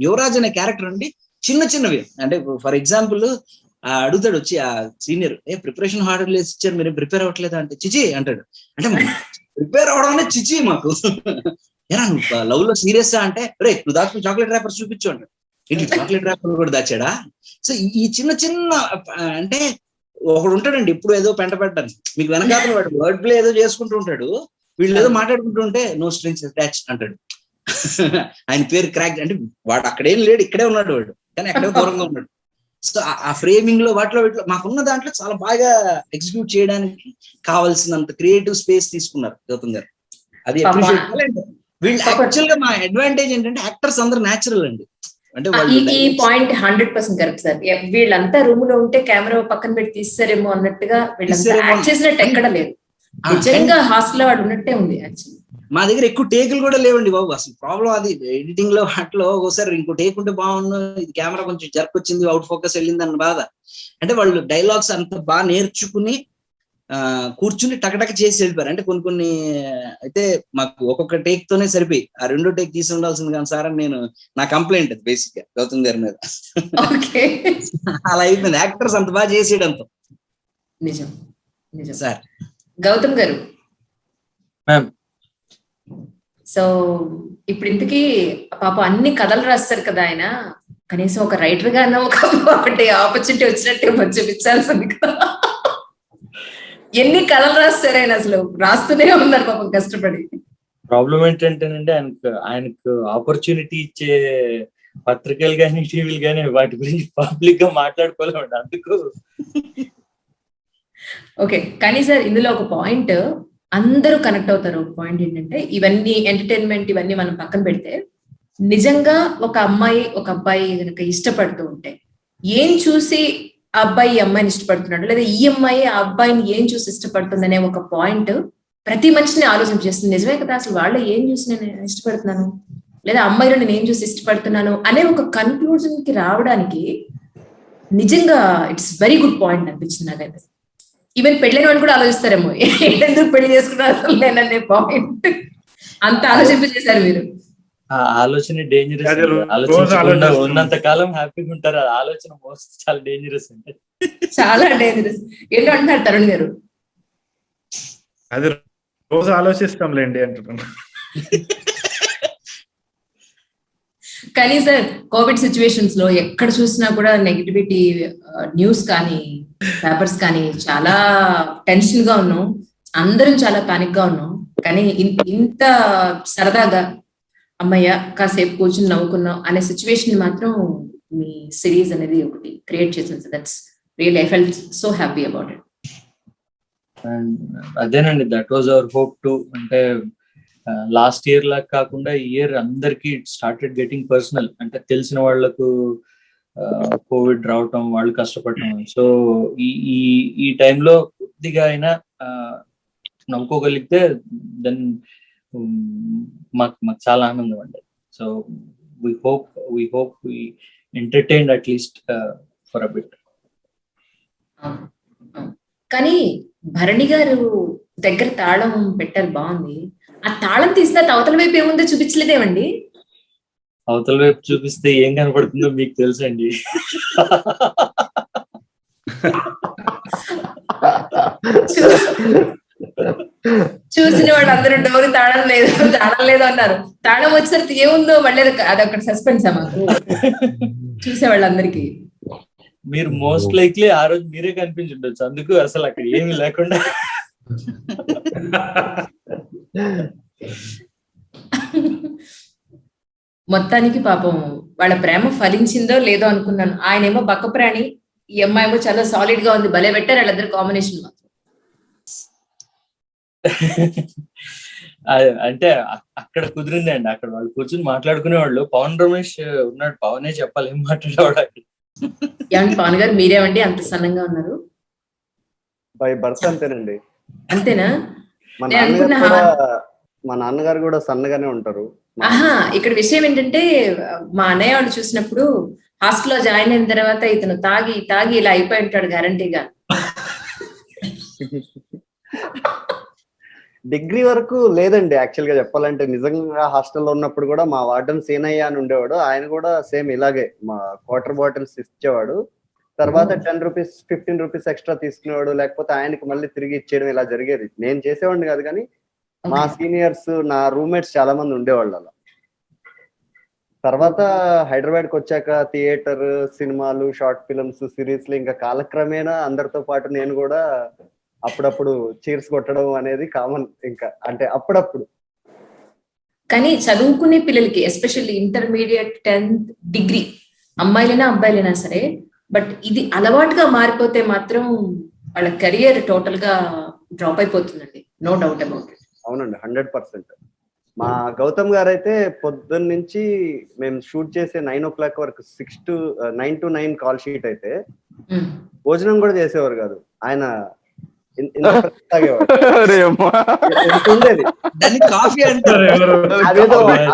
యువరాజ్ అనే క్యారెక్టర్ అండి చిన్నవి. అంటే ఫర్ ఎగ్జాంపుల్ అడుగుతాడు వచ్చి ఆ సీనియర్, ప్రిపరేషన్ హార్డ్ ఇచ్చారు మీరు ప్రిపేర్ అవ్వట్లేదా అంటే, చిచి అంటాడు. అంటే ప్రిపేర్ అవడం అనేది చిచి మాకు. ఏరా నువ్వు లవ్ లో సీరియస్ అంటే, రే నువ్వు దాచుకుని చాక్లెట్ ర్యాపర్ చూపించు అంటాడు. ఏంటి చాక్లెట్ ర్యాపర్ కూడా దాచాడా? సో ఈ చిన్న అంటే ఒకడు ఉంటాడండి ఇప్పుడు ఏదో పెంట పెట్టడానికి, మీకు వెనకాల వాడు వర్డ్ ప్లే ఏదో చేసుకుంటూ ఉంటాడు, వీళ్ళు ఏదో మాట్లాడుకుంటుంటే నో స్ట్రింగ్స్ అటాచ్ అంటాడు. ఆయన పేరు క్రాక్, అంటే వాడు అక్కడేం లేడు, ఇక్కడే ఉన్నాడు వాడు, కానీ ఎక్కడో దూరంగా ఉన్నాడు. సో ఆ ఫ్రేమింగ్ లో వాటిలో మాకున్న దాంట్లో చాలా బాగా ఎగ్జిక్యూట్ చేయడానికి కావాల్సినంత క్రియేటివ్ స్పేస్ తీసుకున్నారు గౌతమ్ గారు. అది అప్రిషియేట్ చేయాలి. వీళ్ళు యాక్చువల్ గా మా అడ్వాంటేజ్ ఏంటంటే యాక్టర్స్ అందరూ న్యాచురల్ అండి. అంటే ఈ పాయింట్ 100% కరెక్ట్ సార్. వీళ్ళంతా రూమ్ లో ఉంటే కెమెరా పక్కన పెట్టి తీస్తారేమో అన్నట్టుగా వీళ్ళంతా యాక్ట్ చేసినట్టు ఎక్కడ లేదు. నిజంగా హాస్టల్ వాడు ఉన్నట్టే ఉంది. యాక్చువల్లీ మా దగ్గర ఎక్కువ టేకులు కూడా లేవండి బాబు. అసలు ప్రాబ్లం అది ఎడిటింగ్ లో వాటిలో ఒకసారి ఇంకో టేక్ ఉంటే బాగుండు, ఇది కెమెరా కొంచెం జర్క్ వచ్చింది, అవుట్ ఫోకస్ వెళ్ళింది అన్న బాధ. అంటే వాళ్ళు డైలాగ్స్ అంత బాగా నేర్చుకుని కూర్చుని టకటక చేసి వెళ్ళిపోయారు. అంటే కొన్ని అయితే మాకు ఒక్కొక్క టేక్ తోనే సరిపోయి, ఆ రెండో టేక్ తీసి ఉండాల్సింది కానీ సార్ అని నేను నా కంప్లైంట్ అది బేసిక్ గా గౌతమ్ గారి మీద. అలా అయిపోయింది, యాక్టర్స్ అంత బాగా చేసేయడంతో. నిజం సార్. గౌతమ్ గారు, సో ఇప్పుడు ఇంతకీ పాప అన్ని కథలు రాస్తారు కదా ఆయన, కనీసం ఒక రైటర్ గానే ఒకటి ఆపర్చునిటీ వచ్చినట్టు చూపించాల్సింది కదా. ఎన్ని కథలు రాస్తారు ఆయన, అసలు రాస్తూనే ఉన్నారు పాపం కష్టపడి. ప్రాబ్లం ఏంటంటేనండి, ఆయనకు ఆపర్చునిటీ ఇచ్చే పత్రికలు కానీ టీవీలు కానీ వాటి గురించి పబ్లిక్ గా మాట్లాడుకోలేమండి అందుకు. ఓకే, కానీ సార్ ఇందులో ఒక పాయింట్ అందరూ కనెక్ట్ అవుతారు. ఒక పాయింట్ ఏంటంటే, ఇవన్నీ ఎంటర్టైన్మెంట్ ఇవన్నీ మనం పక్కన పెడితే, నిజంగా ఒక అమ్మాయి ఒక అబ్బాయి కనుక ఇష్టపడుతూ ఉంటే ఏం చూసి ఆ అబ్బాయి ఈ అమ్మాయిని ఇష్టపడుతున్నాడు, లేదా ఈ అమ్మాయి ఆ అబ్బాయిని ఏం చూసి ఇష్టపడుతుంది అనే ఒక పాయింట్ ప్రతి మనిషిని ఆలోచించేస్తుంది. నిజమే కదా, అసలు వాళ్ళు ఏం చూసి నేను ఇష్టపడుతున్నాను, లేదా అమ్మాయిలో నేను ఏం చూసి ఇష్టపడుతున్నాను అనే ఒక కన్క్లూజన్ కి రావడానికి నిజంగా ఇట్స్ వెరీ గుడ్ పాయింట్ అనిపించింది నాకైతే. ఈవెన్ పెళ్ళైన వాళ్ళు కూడా ఆలోచిస్తారేమో, ఎందుకు పెళ్లి చేసుకున్నారు అసలు నేననే పాయింట్ అంత ఆలోచింపజేశారు మీరు. ఆలోచన డేంజరస్. ఉన్నంత కాలం హ్యాపీగా ఉంటారు, ఆలోచన మోస్ట్ చాలా డేంజరస్ అంటే చాలా డేంజరస్. ఏంటో అంటున్నారు తరుణ్ గారు? అది రోజు ఆలోచిస్తాంలేండి అంటున్నాను. కానీ సార్ కోవిడ్ సిచ్యువేషన్స్ లో ఎక్కడ చూసినా కూడా నెగిటివిటీ న్యూస్ కానీ పేపర్స్ కానీ చాలా టెన్షన్ గా ఉన్నాం, అందరం చాలా పానిక్ గా ఉన్నాం. కానీ ఇంత సరదాగా అమ్మయ్య కాసేపు కూర్చుని నవ్వుకున్నాం అనే సిచ్యువేషన్ మాత్రం మీ సిరీస్ అనేది ఒకటి క్రియేట్ చేసింది. That's really I felt so happy about it. అదేనండి, that was our hope too. అంటే లాస్ట్ ఇయర్ లాగా కాకుండా ఈ ఇయర్ అందరికి ఇట్ స్టార్టెడ్ గెటింగ్ పర్సనల్. అంటే తెలిసిన వాళ్లకు కోవిడ్ రావటం, వాళ్ళు కష్టపడటం. సో ఈ టైంలో కొద్దిగా అయినా నవ్వుకోగలిగితే దెన్ మాకు చాలా ఆనందం అండి. So we hope we entertained at least for a bit. కానీ భరణి గారు దగ్గర తాళం పెట్టారు, బాగుంది. ఆ తాళం తీస్తే అవతల వైపు ఏముందో చూపించలేదేమండి? అవతల వైపు చూపిస్తే ఏం కనపడుతుందో మీకు తెలుసండి. చూసిన వాళ్ళు అందరూ డోర్ తాళం లేదు అన్నారు. తాళం వచ్చేసరికి ఏముందో మళ్ళీ అదొకటి సస్పెన్స్ మాకు చూసే వాళ్ళందరికీ. మీరు మోస్ట్ లైక్లీ ఆ రోజు మీరే కనిపించుండొచ్చు, అందుకు అసలు అక్కడ ఏమీ లేకుండా. మొత్తానికి పాపం వాళ్ళ ప్రేమ ఫలించిందో లేదో అనుకున్నాను. ఆయనేమో బక్క ప్రాణి, ఈ అమ్మాయి ఏమో చాలా సాలిడ్ గా ఉంది. భలే పెట్టారు వాళ్ళిద్దరు కాంబినేషన్ మాత్రం. అంటే అక్కడ కుదిరిందండి, అక్కడ వాళ్ళు కూర్చొని మాట్లాడుకునే వాళ్ళు. పవన్ రమేష్ ఉన్నాడు, పవనే చెప్పాలి ఏం మాట్లాడేవాడు అక్కడ. ఏమండి పవన్ గారు మీరేమండి అంత సన్నంగా ఉన్నారు? బై బర్త్ అంతేనండి. అంతేనా? మా నాన్నగారు కూడా సన్నగానే ఉంటారు. ఆహా, ఇక్కడ విషయం ఏంటంటే మా అన్నయ్య వాళ్ళు చూసినప్పుడు హాస్టల్లో జాయిన్ అయిన తర్వాత ఇతను తాగి తాగి ఇలా అయిపోయి ఉంటాడు గ్యారంటీగా. డిగ్రీ వరకు లేదండి. యాక్చువల్ గా చెప్పాలంటే నిజంగా హాస్టల్లో ఉన్నప్పుడు కూడా మా వార్డెన్ సీనయ్య అని ఉండేవాడు. ఆయన కూడా సేమ్ ఇలాగే మా వాటర్ బాటిల్స్ ఇచ్చేవాడు. తర్వాత 10 రూపీస్ 15 రూపీస్ ఎక్స్ట్రా తీసుకునేవాడు, లేకపోతే ఆయనకి మళ్ళీ తిరిగి ఇచ్చేయడం ఇలా జరిగేది. నేను చేసేవాడిని కాదు, కానీ మా సీనియర్స్ నా రూమ్మేట్స్ చాలా మంది ఉండేవాళ్ళు అలా. తర్వాత హైదరాబాద్కి వచ్చాక థియేటర్, సినిమాలు, షార్ట్ ఫిల్మ్స్, సిరీస్లు, ఇంకా కాలక్రమేణా అందరితో పాటు నేను కూడా అప్పుడప్పుడు చీర్స్ కొట్టడం అనేది కామన్. ఇంకా అంటే అప్పుడప్పుడు. కానీ చదువుకునే పిల్లలకి ఎస్పెషల్లీ ఇంటర్మీడియట్ 10th డిగ్రీ అమ్మాయిలైనా అబ్బాయిలైనా సరే, బట్ ఇది అలవాటుగా మారిపోతే మాత్రం వాళ్ళ కెరియర్ టోటల్ గా డ్రాప్ అయిపోతుందండి. No doubt about it. అవునండి, 100%. మా గౌతమ్ గారు అయితే పొద్దున్న నుంచి మేము షూట్ చేసే 9 o'clock వరకు 9 to 9 కాల్ షీట్ అయితే భోజనం కూడా చేసేవారు కాదు ఆయన.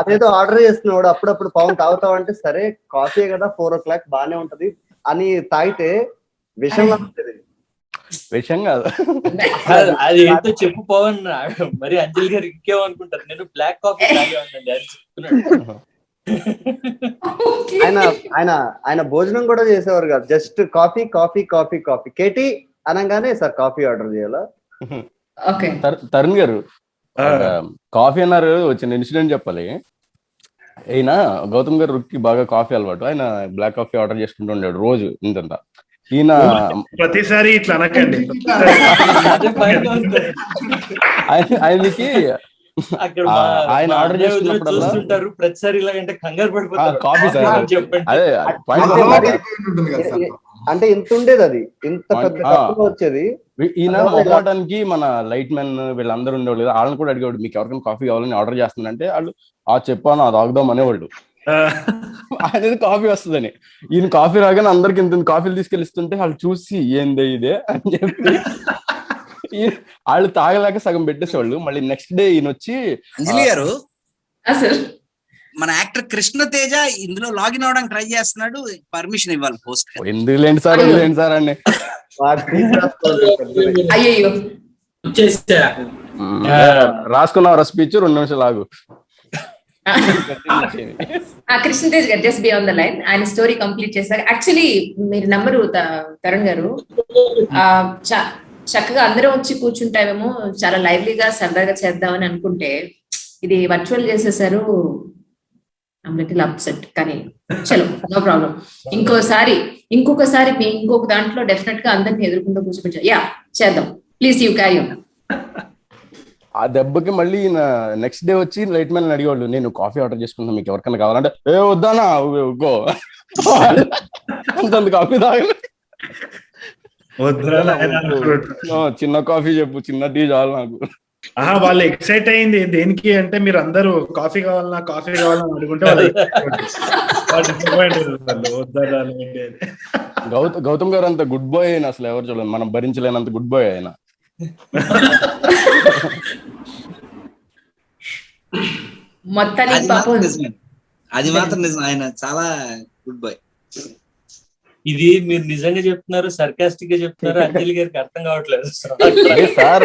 అదేదో ఆర్డర్ చేస్తున్నాడు అప్పుడప్పుడు. పవన్ తాగుతావు అంటే సరే కాఫీ కదా 4 o'clock బానే ఉంటది అని తాగితే విషం వస్తుంది. విషయం కాదు అది ఏంటో చెప్పు పవన్. మరి అంజలి గారు ఇంకేమనుకుంటారు, నేను బ్లాక్ కాఫీ తాగేవాడినండి అని చెప్తున్నాడు. ఆయన భోజనం కూడా చేసేవారు కాదు, just coffee coffee coffee coffee. KT అనగానే సార్ కాఫీ ఆర్డర్ చేయాలా. తరుణ్ గారు కాఫీ అన్నారు, వచ్చిన ఇన్సిడెంట్ చెప్పాలి. అయినా గౌతమ్ గారు రుక్కి బాగా కాఫీ అలవాటు. ఆయన బ్లాక్ కాఫీ ఆర్డర్ చేసుకుంటూ ఉండేవాడు రోజు ఇంత. ఈయన ప్రతిసారి ఇట్లా అనకండి. ఆయనకి ఆయన ఆర్డర్ చేసుకుంటారు ప్రతిసారి ఇలాగంటే కంగారు పడిపోతారు. కాఫీ సార్ అదే అంటే ఇంత ఉండేది, అది ఇంత పెద్ద వచ్చేది. ఈయన మొదలడానికి మన లైట్ మెన్ వీళ్ళందరూ ఉండేవాళ్ళు కదా, వాళ్ళని కూడా అడిగేవాడు మీకు ఎవరికైనా కాఫీ కావాలని ఆర్డర్ చేస్తున్నారంటే వాళ్ళు చెప్పాను అది ఆగుదాం అనేవాళ్ళు. అనేది కాఫీ వస్తుందని. ఈయన కాఫీ రాగానే అందరికి ఇంత కాఫీలు తీసుకెళ్ళిస్తుంటే వాళ్ళు చూసి ఏందే ఇదే అని చెప్పి వాళ్ళు తాగలేక సగం పెట్టేసేవాళ్ళు. మళ్ళీ నెక్స్ట్ డే ఈయన వచ్చి, అంజలి గారు మన యాక్టర్ కృష్ణ తేజ ఇందులో లాగిన్ అవడానికి ట్రై చేస్తున్నాడు, పర్మిషన్ ఇవ్వాలి పోస్ట్. ఎందుకు లేండి సార్ అండి అయ్యో రాసుకున్నావు స్పీచ్ 2 నిమిషాలు ఆగు. కృష్ణతేజ్ గారు just be on the line. ఆయన స్టోరీ కంప్లీట్ చేశారు. యాక్చువల్లీ మీరు నమ్మరు తరుణ్ గారు, చక్కగా అందరం వచ్చి కూర్చుంటామేమో చాలా లైవ్లీగా సరదాగా చేద్దామని అనుకుంటే ఇది వర్చువల్ చేసేసారు. ఐమ్ లిటిల్ అప్సెట్, కానీ చలో నో ప్రాబ్లం. ఇంకొకసారి మీ ఇంకొక దాంట్లో డెఫినెట్ గా అందరిని ఎదుర్కొంటూ కూర్చోబెట్టారు. యా చేద్దాం, ప్లీజ్ యూ క్యారీ ఆన్. ఆ దెబ్బకి మళ్ళీ నెక్స్ట్ డే వచ్చి లైట్ మ్యాన్ అడిగేవాళ్ళు, నేను కాఫీ ఆర్డర్ చేసుకుంటాను మీకు ఎవరికైనా కావాలంటే ఏ వద్దానా గో అంత కాఫీ తాగలే, చిన్న కాఫీ చెప్పు, చిన్న టీ చాలు నాకు. వాళ్ళు ఎక్సైట్ అయింది దేనికి అంటే మీరు అందరూ కాఫీ కావాలని అడుగుంటే గౌతమ్ గారు అంత గుడ్ బాయ్ అయినా అసలు ఎవరు చూడలేదు, మనం భరించలేనంత గుడ్ బాయ్ అయినా. అది మాత్రం నిజం, ఆయన చాలా గుడ్ బాయ్. ఇది మీరు నిజంగా చెప్తున్నారు, సర్కాస్టిక్ గా చెప్తున్నారు, అంజలి గారికి అర్థం కావట్లేదు సార్.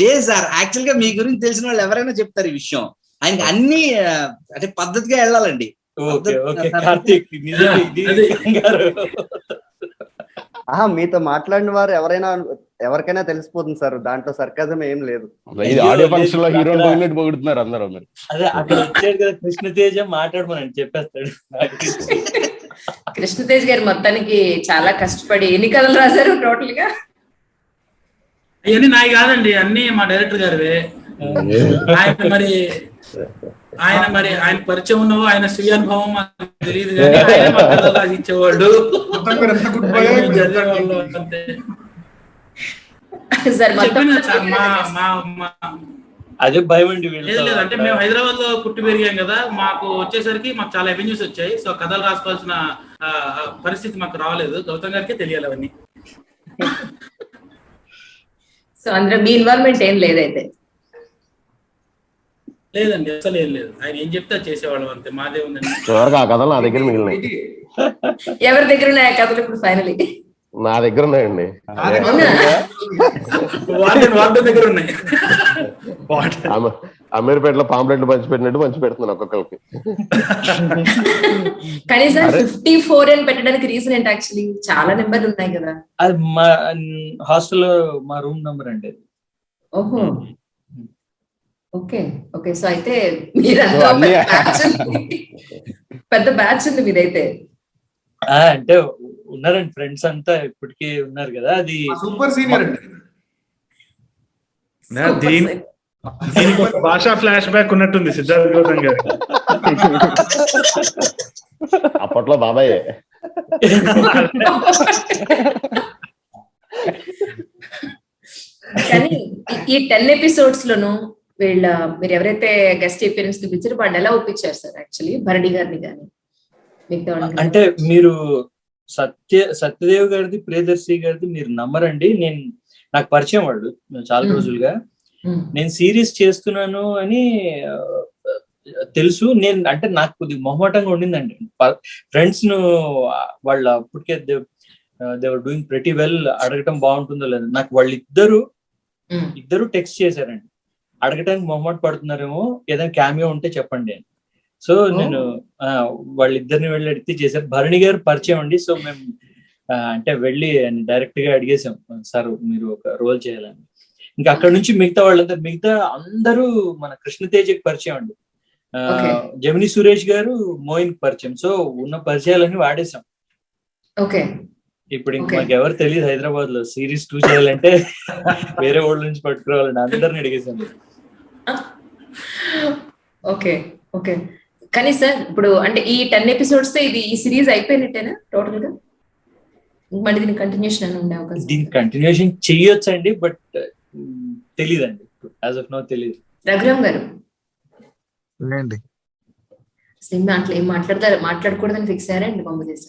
లేదు సార్, యాక్చువల్ గా మీ గురించి తెలిసిన వాళ్ళు ఎవరైనా చెప్తారు ఈ విషయం. ఆయనకి అన్ని అంటే పద్ధతిగా వెళ్ళాలండి. మీతో మాట్లాడిన వారు ఎవరైనా ఎవరికైనా తెలిసిపోతుంది సార్, దాంట్లో సర్కాజం ఏం లేదు. ఇది ఆడియో ఫంక్షన్ లో హీరోని పోయినట్టు పొగుడుతున్నారు అందరూ మీరు. అదే అక్కడ వచ్చాడు కదా కృష్ణతేజ, మాట్లాడమని చెప్పేస్తాడు. కృష్ణతేజ్ గారు మొత్తానికి చాలా కష్టపడి ఎన్ని కథలు రాశారు టోటల్ గా? అవన్నీ నాయి కాదండి, అన్ని మా డైరెక్టర్ గారివే. ఆయన పరిచయం ఉన్నవో ఆయన స్వీయ అనుభవం మాకు తెలియదు కానీ ఆయన మా కథలు రాసిచ్చేవాళ్ళు. అంతే అదే భయం అండి. అంటే మేము హైదరాబాద్ లో పుట్టి పెరిగాం కదా, మాకు వచ్చేసరికి మాకు చాలా అవెన్యూస్ వచ్చాయి. సో కథలు రాసుకోవాల్సిన పరిస్థితి మాకు రాలేదు. గౌతమ్ గారికే తెలియాలి అవన్నీ. సో అందులో మీ ఇన్వాల్వ్మెంట్ ఏం లేదైతే? లేదండి, అసలు ఏం లేదు. ఆయన ఏం చెప్తే చేసేవాళ్ళం అంతే, మాదే ఉందండి. చివరికి ఆ కథలు నా దగ్గర మిగిలినాయి. ఎవరి దగ్గర ఉన్నాయి ఆ కథలు ఇప్పుడు? ఫైనలీ నా దగ్గర ఉన్నాయండి. దగ్గర ఉన్నాయి. అమీర్పేటలో పాంప్లెట్లు పంచిపెట్టినట్టు పంచి పెడుతున్నాను ఒక్కొక్కరికి. కనీసం 54 అని పెట్టడానికి రీజన్ ఏంటి? యాక్చువల్లీ చాలా నెంబర్లు ఉన్నాయి కదా. అది మా హాస్టల్లో మా రూమ్ నెంబర్ అండి. ఓహో, ఓకే ఓకే. సో అయితే మీరంతా పెద్ద బ్యాచ్ ఉంది మీదైతే. అంటే ఉన్నారండి ఫ్రెండ్స్ అంతా ఇప్పటికీ ఉన్నారు కదా. అది సూపర్ సీనియర్ అండి. దీనికి ఒక భాషా ఫ్లాష్ బ్యాక్ ఉన్నట్టుంది సిద్ధార్థ్ గౌతమ్ గారు. అప్పట్లో బాబాయ్. కానీ ఈ 10 ఎపిసోడ్స్ లోను మీరు ఎవరైతే గెస్ట్ అపియరెన్స్ చూపించారో వాళ్ళు ఎలా ఒప్పించారు సార్ యాక్చువల్లీ భరణి గారిని కానీ? అంటే మీరు సత్యదేవ్ గారిది, ప్రియదర్శి గారిది మీరు నమ్మరండి. నాకు పరిచయం వాళ్ళు చాలా రోజులుగా. నేను సిరీస్ చేస్తున్నాను అని తెలుసు. అంటే నాకు కొద్దిగా మొహమాటంగా ఉండిందండి. ఫ్రెండ్స్ ను వాళ్ళు అప్పటికే దేవర్ డూయింగ్ ప్రెటీ వెల్, అడగటం బాగుంటుందో లేదు. నాకు ఇద్దరు టెక్స్ట్ చేశారండి, అడగటానికి మొహమాట పడుతున్నారేమో, ఏదైనా క్యామియో ఉంటే చెప్పండి అని. సో నేను వాళ్ళిద్దరిని వెళ్ళి అడిగితే చేశారు. భరణి గారు పరిచయం అండి. సో మేము అంటే వెళ్ళి డైరెక్ట్ గా అడిగేసాం, సార్ మీరు ఒక రోల్ చేయాలని. ఇంకా అక్కడ నుంచి మిగతా అందరూ మన కృష్ణతేజకి పరిచయం అండి. జమిని సురేష్ గారు మోయిన్ పరిచయం. సో ఉన్న పరిచయాలన్నీ వాడేసాం. ఇప్పుడు ఇంక మాకు ఎవరు తెలియదు హైదరాబాద్ లో సిరీస్ 2 చేయాలంటే వేరే ఊళ్ళ నుంచి పట్టుకురావాలండి. అందరిని అడిగేసాం. Okay okay. కానీ సార్ ఇప్పుడు అంటే ఈ 10 ఎపిసోడ్స్ తో ఈ సిరీస్ అయిపోయినట్టేనా టోటల్ గా? మళ్ళీ దీని కంటిన్యూషన్ అని ఉండే అవకాశం? దీని కంటిన్యూషన్ చెయ్యొచ్చండి, బట్ తెలీదండి. యాజ్ ఆఫ్ నౌ తెలియదు. రఘురామ్ గారు లేండి, అట్లా ఏం మాట్లాడకూడదని ఫిక్స్ అయ్యారండి పంపు చేసి?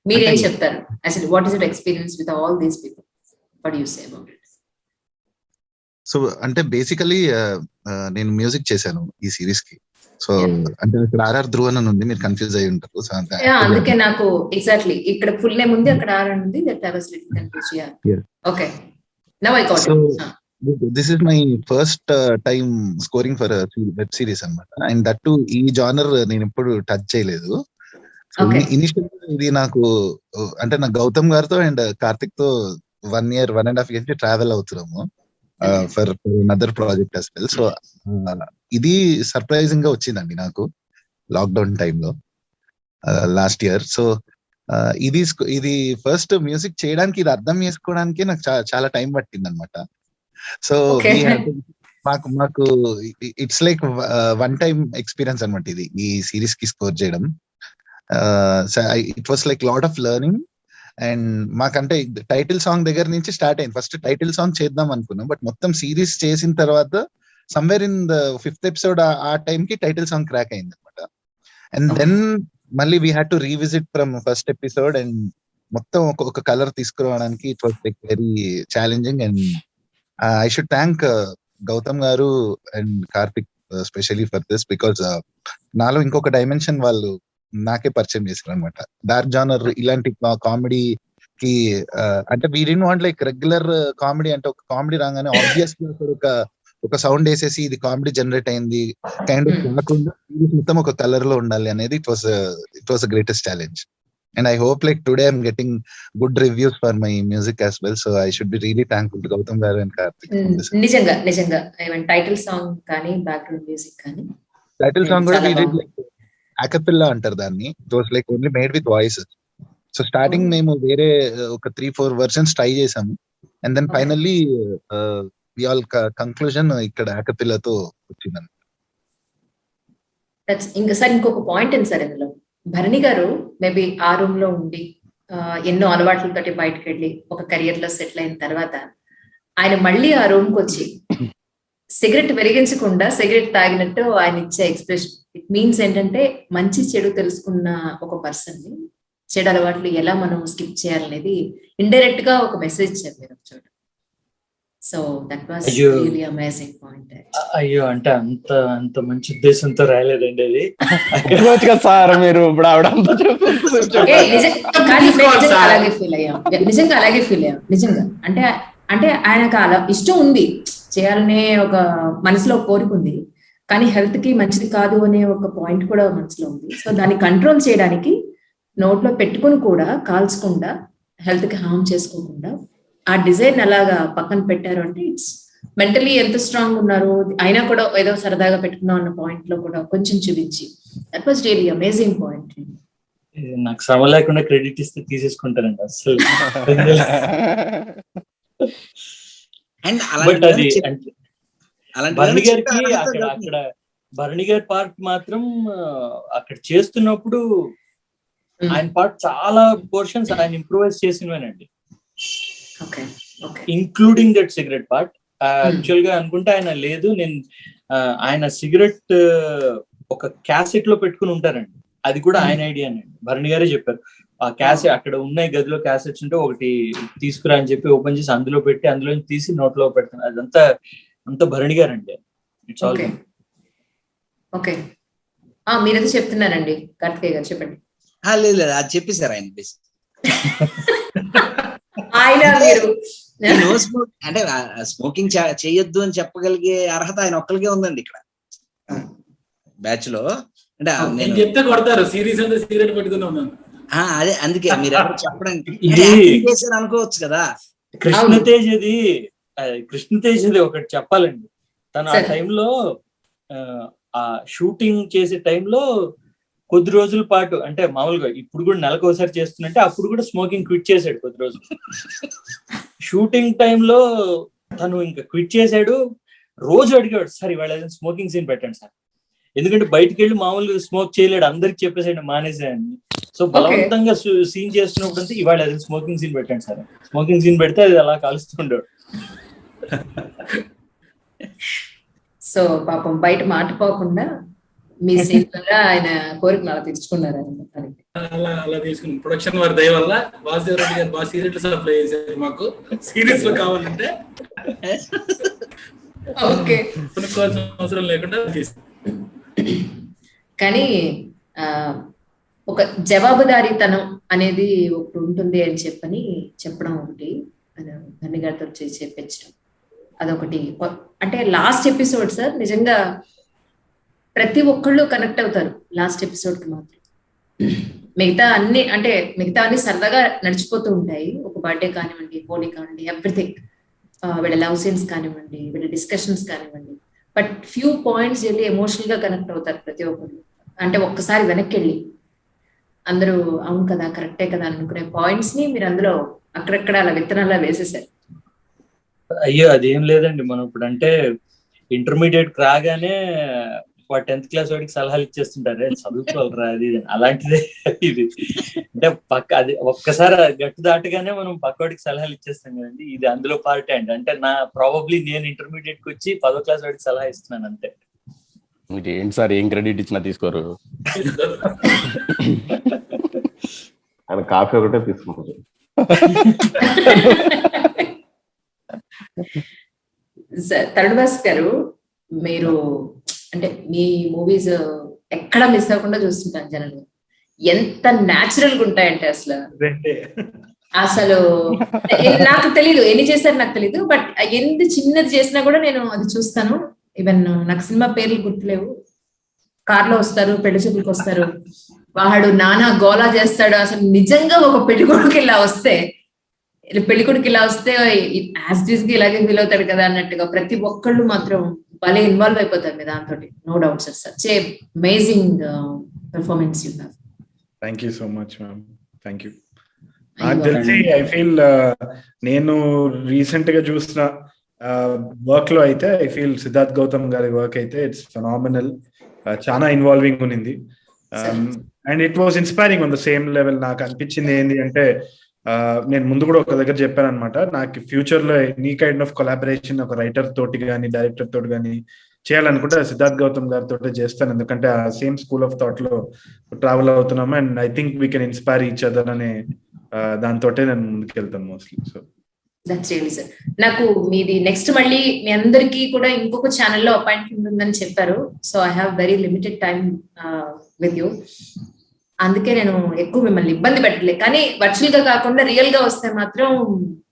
మీరేం చెప్తారు అసలు? What is your experience with all these people? What do you say about it? So అంటే బేసికలీ నేను మ్యూజిక్ చేశాను ఈ సిరీస్ కి. సో అంటే ఇక్కడ ఆర్ఆర్ ధ్రువన్ అని ఉంది, మీరు కన్ఫ్యూజ్ అయ్యి ఉంటారు. సో అందుకే నాకు ఎగ్జాక్ట్లీ ఇక్కడ ఫుల్ నేమ్ ఉంది, అక్కడ ఆర్ ఉంది. That I was little confuse. Yeah okay, now I got it. This is my first time scoring for web series అన్నమాట. అండ్ దట్ టు ఈ జానర్ నేను ఎప్పుడు టచ్ చేయలేదు. ఇనిషియల్ ఇది నాకు అంటే నాకు గౌతమ్ గారితో అండ్ కార్తిక్ తో 1 year 1.5 years ట్రావెల్ అవుతున్నాము for another project as well. So ఇది సర్ప్రైజింగ్ గా వచ్చిందండి నాకు లాక్డౌన్ టైంలో లాస్ట్ ఇయర్. సో ఇది ఫస్ట్ మ్యూజిక్ చేయడానికి, ఇది అర్థం చేసుకోవడానికి నాకు చాలా టైం పట్టింది అనమాట. సో మాకు it's like one time experience అనమాట ఇది, ఈ సిరీస్ కి స్కోర్ చేయడం. It was like lot of learning. And మాకంటే టైటిల్ సాంగ్ దగ్గర నుంచి స్టార్ట్ అయింది. ఫస్ట్ టైటిల్ సాంగ్ చేద్దాం అనుకున్నాం, బట్ మొత్తం సిరీస్ చేసిన తర్వాత somewhere in the 5th episode ఆ టైం కి టైటిల్ సాంగ్ క్రాక్ అయింది అనమాట. అండ్ దెన్ మళ్ళీ we had to revisit from first episode and మొత్తం ఒక కలర్ తీసుకురావడానికి it was like very challenging. And I should thank Gautam garu and Karthik specially for this, because నాలో ఇంకొక డైమెన్షన్ వాళ్ళు నాకే పరిచయం చేశారు అనమాట. డార్క్ జానర్ ఇలాంటి కామెడీ కి అంటే we didn't want like regular comedy. అంటే ఒక కామెడీ రాగానే ఆబ్వియస్లీ ఒక సౌండ్ వేసేసి ఇది కామెడీ జనరేట్ అయింది కైండ్ ఆఫ్ కాకుండా మొత్తం ఒక కలర్ లో ఉండాలి అనేది it was greatest challenge. And I hope like today I'm getting good reviews for my music as well. So I should be really thankful to Gautam garu and Karthik. నిజంగా even title song కానీ background music కానీ title song కూడా we did like acapella అంటారు దాన్ని. It was like only made with voices. So starting మేము వేరే ఒక 3-4 versions try చేసాము. And then finally we all conclusion ఇక్కడ acapella తో వచ్చింది. ఇంకా సార్ ఇంకొక పాయింట్ ఏంటి సార్ ఇందులో, భరణి గారు మేబీ ఆ రూమ్ లో ఉండి ఎన్నో అలవాట్లతోటి బయటకు వెళ్ళి ఒక కెరియర్ లో సెటిల్ అయిన తర్వాత ఆయన మళ్ళీ ఆ రూమ్ కి వచ్చి సిగరెట్ వెలిగించకుండా సిగరెట్ తాగినట్టు ఆయన ఇచ్చే ఎక్స్ప్రెషన్, ఇట్ మీన్స్ ఏంటంటే మంచి చెడు తెలుసుకున్న ఒక పర్సన్ ని చెడు అలవాట్లు ఎలా మనం స్కిప్ చేయాలనేది ఇండైరెక్ట్ గా ఒక మెసేజ్ ఇచ్చారు మీరు చూడండి. So that was really amazing point. అయ్యో అంటే అంత మంచి ఉద్దేశంతో రాయలేదండి అది. సార్ మీరు ఇప్పుడు ఆవిడ అలాగే ఫీల్ అయ్యాం, నిజంగా అలాగే ఫీల్ అయ్యాం నిజంగా. అంటే ఆయనకు అలా ఇష్టం ఉంది చేయాలనే ఒక మనసులో కోరిక ఉంది, కానీ హెల్త్ కి మంచిది కాదు అనే ఒక పాయింట్ కూడా మనసులో ఉంది. సో దాన్ని కంట్రోల్ చేయడానికి నోట్లో పెట్టుకుని కూడా కాల్చకుండా హెల్త్ కి హార్మ్ చేసుకోకుండా ఆ డిజైన్ అలాగా పక్కన పెట్టారు అంటే ఇట్స్ మెంటలీ ఎంత స్ట్రాంగ్ ఉన్నారు, అయినా కూడా ఏదో సరదాగా పెట్టుకున్నాం అన్న పాయింట్ లో కూడా కొంచెం చూపించి that was really amazing point. నాకు శ్రమ లేకుండా క్రెడిట్ ఇస్తే తీసేసుకుంటానండి అసలు. భరణి గారికి అక్కడ భరణి గారి పార్ట్ మాత్రం అక్కడ చేస్తున్నప్పుడు ఆయన పార్ట్ చాలా పోర్షన్స్ ఆయన ఇంప్రూవైజ్ చేసినవేనండి, including that cigarette part. Actual గా అనుకుంటే ఆయన లేదు, నేను ఆయన సిగరెట్ ఒక క్యాసెట్ లో పెట్టుకుని ఉంటారండి, అది కూడా ఆయన ఐడియా అండి. భరణి గారే చెప్పారు ఆ క్యాసెట్ అక్కడ ఉన్నాయి గదిలో క్యాసెట్స్ ఉంటే ఒకటి తీసుకురా అని చెప్పి ఓపెన్ చేసి అందులో పెట్టి అందులో తీసి నోట్లో పెడతాను, అదంతా అంత భరణి గారు అండి. It's all okay. మీరైతే చెప్తున్నారండి కార్తికేయ గారు, చెప్పండి. లేదు అది చెప్పేశారు ఆయన. అంటే స్మోకింగ్ చేయొద్దు అని చెప్పగలిగే అర్హత ఆయన ఒక్కరికే ఉందండి ఇక్కడ బ్యాచ్ లో. అంటే నేను చెప్తే కొడతారు, సీరియస్ అంటే సిగరెట్ పెట్టుకుని ఉన్నాను. అదే అందుకే మీరు ఎవరు చెప్పడానికి అనుకోవచ్చు కదా. కృష్ణతేజ్ ఒకటి చెప్పాలండి, తను ఆ టైంలో ఆ షూటింగ్ చేసే టైంలో కొద్ది రోజుల పాటు, అంటే మామూలుగా ఇప్పుడు కూడా నెలకు ఒకసారి చేస్తున్నట్టే అప్పుడు కూడా స్మోకింగ్ క్విట్ చేశాడు కొద్ది రోజులు. షూటింగ్ టైంలో తను ఇంకా క్విట్ చేశాడు. రోజు అడిగాడు, సార్ ఇవాళ ఏదైనా స్మోకింగ్ సీన్ పెట్టండి సార్, ఎందుకంటే బయటకు వెళ్ళి మామూలుగా స్మోక్ చేయలేడు, అందరికి చెప్పేసాడు మానేసాయని. సో బలవంతంగా సీన్ చేస్తున్నప్పుడు అంతా ఇవాళ ఏదైనా స్మోకింగ్ సీన్ పెట్టండి సార్, స్మోకింగ్ సీన్ పెడితే అది అలా కాలుస్తుండేవాడు. సో పాపం బయట మాటిపోకుండా మీ సీన్ వల్ల ఆయన కోరికను అలా తెచ్చుకున్నారు. అలా తీసుకున్నాం. ప్రొడక్షన్ వారి దయ వల్ల వాసుదేవ్ రెడ్డి గారు బాగా సీరియల్ సప్లై చేశారు మాకు, సీరియస్ లో కావాలంటే కొనుక్కోవాల్సిన అవసరం లేకుండా. కానీ ఒక జవాబుదారీతనం అనేది ఒకటి ఉంటుంది అని చెప్పడం ఒకటి ధన్ని గారితో చెప్పించడం అదొకటి. అంటే లాస్ట్ ఎపిసోడ్ సార్ నిజంగా ప్రతి ఒక్కళ్ళు కనెక్ట్ అవుతారు లాస్ట్ ఎపిసోడ్ కి మాత్రం. మిగతా అన్ని సరదాగా నడిచిపోతూ ఉంటాయి, ఒక బర్త్డే కానివ్వండి, హోలీ కానివ్వండి, ఎవ్రీథింగ్, వీళ్ళ లవ్ సీన్స్ కానివ్వండి, వీళ్ళ డిస్కషన్స్ కానివ్వండి. బట్ ఫ్యూ పాయింట్స్ వెళ్ళి ఎమోషనల్ గా కనెక్ట్ అవుతారు ప్రతి ఒక్కళ్ళు. అంటే ఒక్కసారి వెనక్కి వెళ్ళి అందరూ అవును కదా కరెక్టే కదా అనుకునే పాయింట్స్ ని మీరు అందులో అక్కడక్కడ అలా విత్తనాలా వేసేసారు. అయ్యో అదేం లేదండి, మనం ఇప్పుడు అంటే ఇంటర్మీడియట్ రాగానే 10th క్లాస్ వాడికి సలహాలు ఇచ్చేస్తుంటారు, చదువుకోవాలరా అది అలాంటిదే ఇది. అంటే అది ఒక్కసారి గట్టు దాటగానే మనం పక్కవాడికి సలహాలు ఇచ్చేస్తాం కదండి, ఇది అందులో పార్టీ అండి. అంటే ప్రాబబ్లీ నేను ఇంటర్మీడియట్ కి వచ్చి 10వ క్లాస్ వాడికి సలహా ఇస్తున్నాను అంతే. ఏంటి సార్ ఏం క్రెడిట్ ఇచ్చినా తీసుకోరు, ఆయన కాఫీ ఒకటే తీసుకుంటారు. తరుణ్ భాస్ గారు, మీరు అంటే మీ మూవీస్ ఎక్కడ మిస్ అవ్వకుండా చూస్తుంటాను జనాలు, ఎంత న్యాచురల్ గా ఉంటాయంటే అసలు నాకు తెలీదు ఎన్ని చేశారు నాకు తెలీదు, బట్ ఎంత చిన్నది చేసినా కూడా నేను అది చూస్తాను. ఈవెన్ నాకు సినిమా పేర్లు గుర్తులేవు, కార్లో వస్తారు, పెళ్లి చూపులకు వస్తారు, వాడు నానా గోలా చేస్తాడు. అసలు నిజంగా ఒక పెళ్లికొడుకు ఇలా వస్తే యాజ్ దిస్ గా ఇలాగే ఫీల్ అవుతాడు కదా అన్నట్టుగా ప్రతి ఒక్కళ్ళు మాత్రం భలే ఇన్వాల్వ్ అయిపోతారు మీద దాంతో. No doubt sir, such a amazing performance you have. Thank you so much ma'am, thank you. నాకు తెలిసి ఐ ఫీల్ నేను రీసెంట్ గా చూసిన వర్క్ లో అయితే ఐ ఫీల్ సిద్ధార్థ్ గౌతమ్ గారి వర్క్ అయితే ఇట్స్ ఫెనామినల్. చాలా ఇన్వాల్వింగ్ ఉంది and it was inspiring on the same level. నాకు అనిపించింది ఏంటి అంటే నేను ముందు కూడా ఒక దగ్గర చెప్పాను అనమాట, నాకు ఫ్యూచర్ లో ఎనీ కైండ్ ఆఫ్ కొలాబరేషన్ ఒక రైటర్ తోటి కానీ డైరెక్టర్ తోటి కానీ చేయాలనుకుంటే సిద్ధార్థ్ గౌతమ్ గారితో చేస్తాను, ఎందుకంటే ఆ సేమ్ స్కూల్ ఆఫ్ థాట్ లో ట్రావెల్ అవుతున్నాము and I think we can inspire each other అనే దాంతో నేను ముందుకెళ్తాను mostly. So that's really sir. నాకు మీది నెక్స్ట్ మళ్ళీ మీ అందరికీ కూడా ఇంకొక ఛానల్లో అపాయింట్మెంట్ ఉందని చెప్పారు. So I have very limited time with you, అందుకే నేను ఎక్కువ మిమ్మల్ని ఇబ్బంది పెట్టలేదు. కానీ వర్చువల్ గా కాకుండా రియల్ గా వస్తే మాత్రం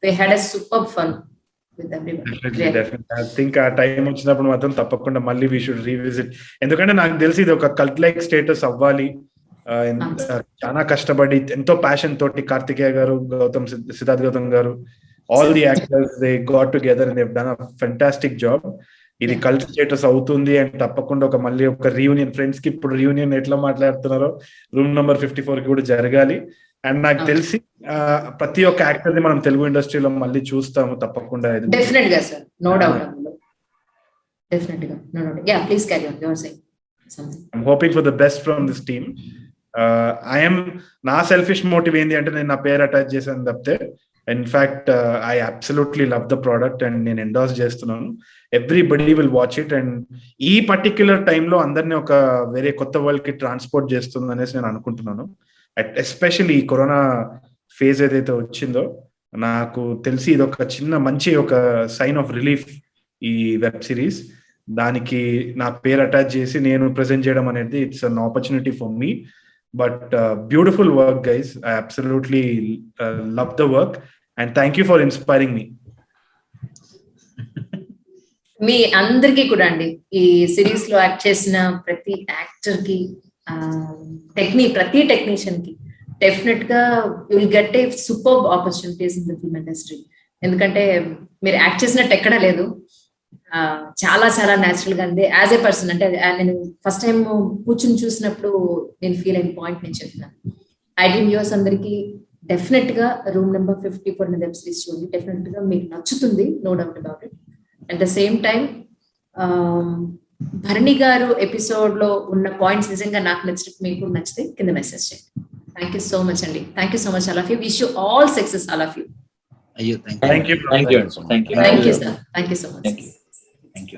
we had a super fun with everyone. I think ఆ టైం వచ్చినప్పుడు మాత్రం తప్పకుండా మళ్ళీ వీ షుడ్ రీవిజిట్, ఎందుకంటే నాకు తెలిసి ఇది ఒక కల్ట్ లైక్ స్టేటస్ అవ్వాలి. చాలా కష్టపడి ఎంతో ప్యాషన్ తోటి కార్తికేయ గారు, సిద్ధార్థ్ గౌతమ్ గారు, all the actors, they got together and they've done a fantastic job. ఇది కల్ట్ స్టేటస్ అవుతుంది అండ్ తప్పకుండా ఒక మళ్ళీ ఒక రీయూనియన్, ఫ్రెండ్స్ కి ఇప్పుడు రీయూనియన్ ఎట్లా మాట్లాడుతున్నారో రూమ్ నెంబర్ 54 కి కూడా జరగాలి. అండ్ నాకు తెలిసి ప్రతి ఒక్క యాక్టర్ ని మనం తెలుగు ఇండస్ట్రీలో మళ్ళీ చూస్తాము తప్పకుండా. డెఫినెట్ గా సార్, నో డౌట్. డెఫినెట్ గా, no doubt. Yeah, please carry on, you are saying something. I'm hoping for the best from this team. నా సెల్ఫిష్ మోటివ్ ఏంటి అంటే నేను నా పేరు అటాచ్ చేశాను తప్పితే in fact I absolutely love the product and నేను ఎండార్స్ చేస్తున్నాను. Everybody will watch it and ఈ పర్టిక్యులర్ టైంలో అందరినీ ఒక వేరే కొత్త వరల్డ్ కి ట్రాన్స్పోర్ట్ చేస్తుంది అనేసి నేను అనుకుంటున్నాను. ఎస్పెషల్లీ ఈ కరోనా ఫేజ్ ఏదైతే వచ్చిందో నాకు తెలిసి ఇది ఒక చిన్న మంచి ఒక సైన్ ఆఫ్ రిలీఫ్ ఈ వెబ్ సిరీస్. దానికి నా పేరు అటాచ్ చేసి నేను ప్రెజెంట్ చేయడం అనేది it's an opportunity for me. But beautiful work guys, I absolutely love the work and thank you for inspiring me. మీ అందరికీ కూడా అండి, ఈ సిరీస్ లో యాక్ట్ చేసిన ప్రతి యాక్టర్ కి, ప్రతి టెక్నీషియన్ కి డెఫినెట్ గా you will get a super opportunities in the film industry. ఎందుకంటే మీరు యాక్ట్ చేసినట్టు ఎక్కడా లేదు, చాలా చాలా న్యాచురల్ గా ఉంది. యాజ్ ఏ పర్సన్ అంటే నేను ఫస్ట్ టైం కూర్చుని చూసినప్పుడు నేను ఫీల్ అయిన పాయింట్ నేను చెప్తున్నాను. ఐడ్రీమ్ వ్యూవర్స్ అందరికీ డెఫినెట్ గా రూమ్ నెంబర్ 54 అనే వెబ్ సిరీస్ చూడండి, డెఫినెట్ గా మీకు నచ్చుతుంది, no doubt about it. At the same time Bharani గారు ఎపిసోడ్ లో ఉన్న పాయింట్స్ నిజంగా నాకు నచ్చినట్టు మీకు నచ్చితే కింద మెసేజ్ చేయండి. థ్యాంక్ యూ సో మచ్ అండి, thank you so much all of you. Wish you all success all of you. అయ్యో thank you sir, thank you so much.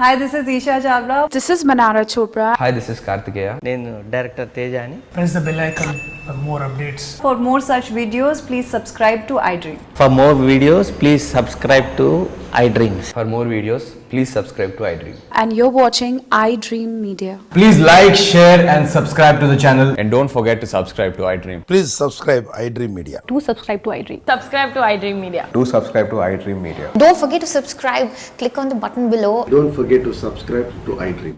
Hi, this is Isha Chavla. This is Manara Chopra. Hi, this is Kartikeya. నేను director తేజాని. Press the bell icon for more updates. For more such videos, please subscribe to iDream. For more videos, please subscribe to iDreams. For more videos, please subscribe to iDream. And you're watching iDream Media. Please like, share and subscribe to the channel. And don't forget to subscribe to iDream. Please subscribe iDream Media. Do subscribe to iDream. Subscribe to iDream Media. Do subscribe to iDream Media. Don't forget to subscribe. Click on the button below. Don't forget to subscribe to iDream.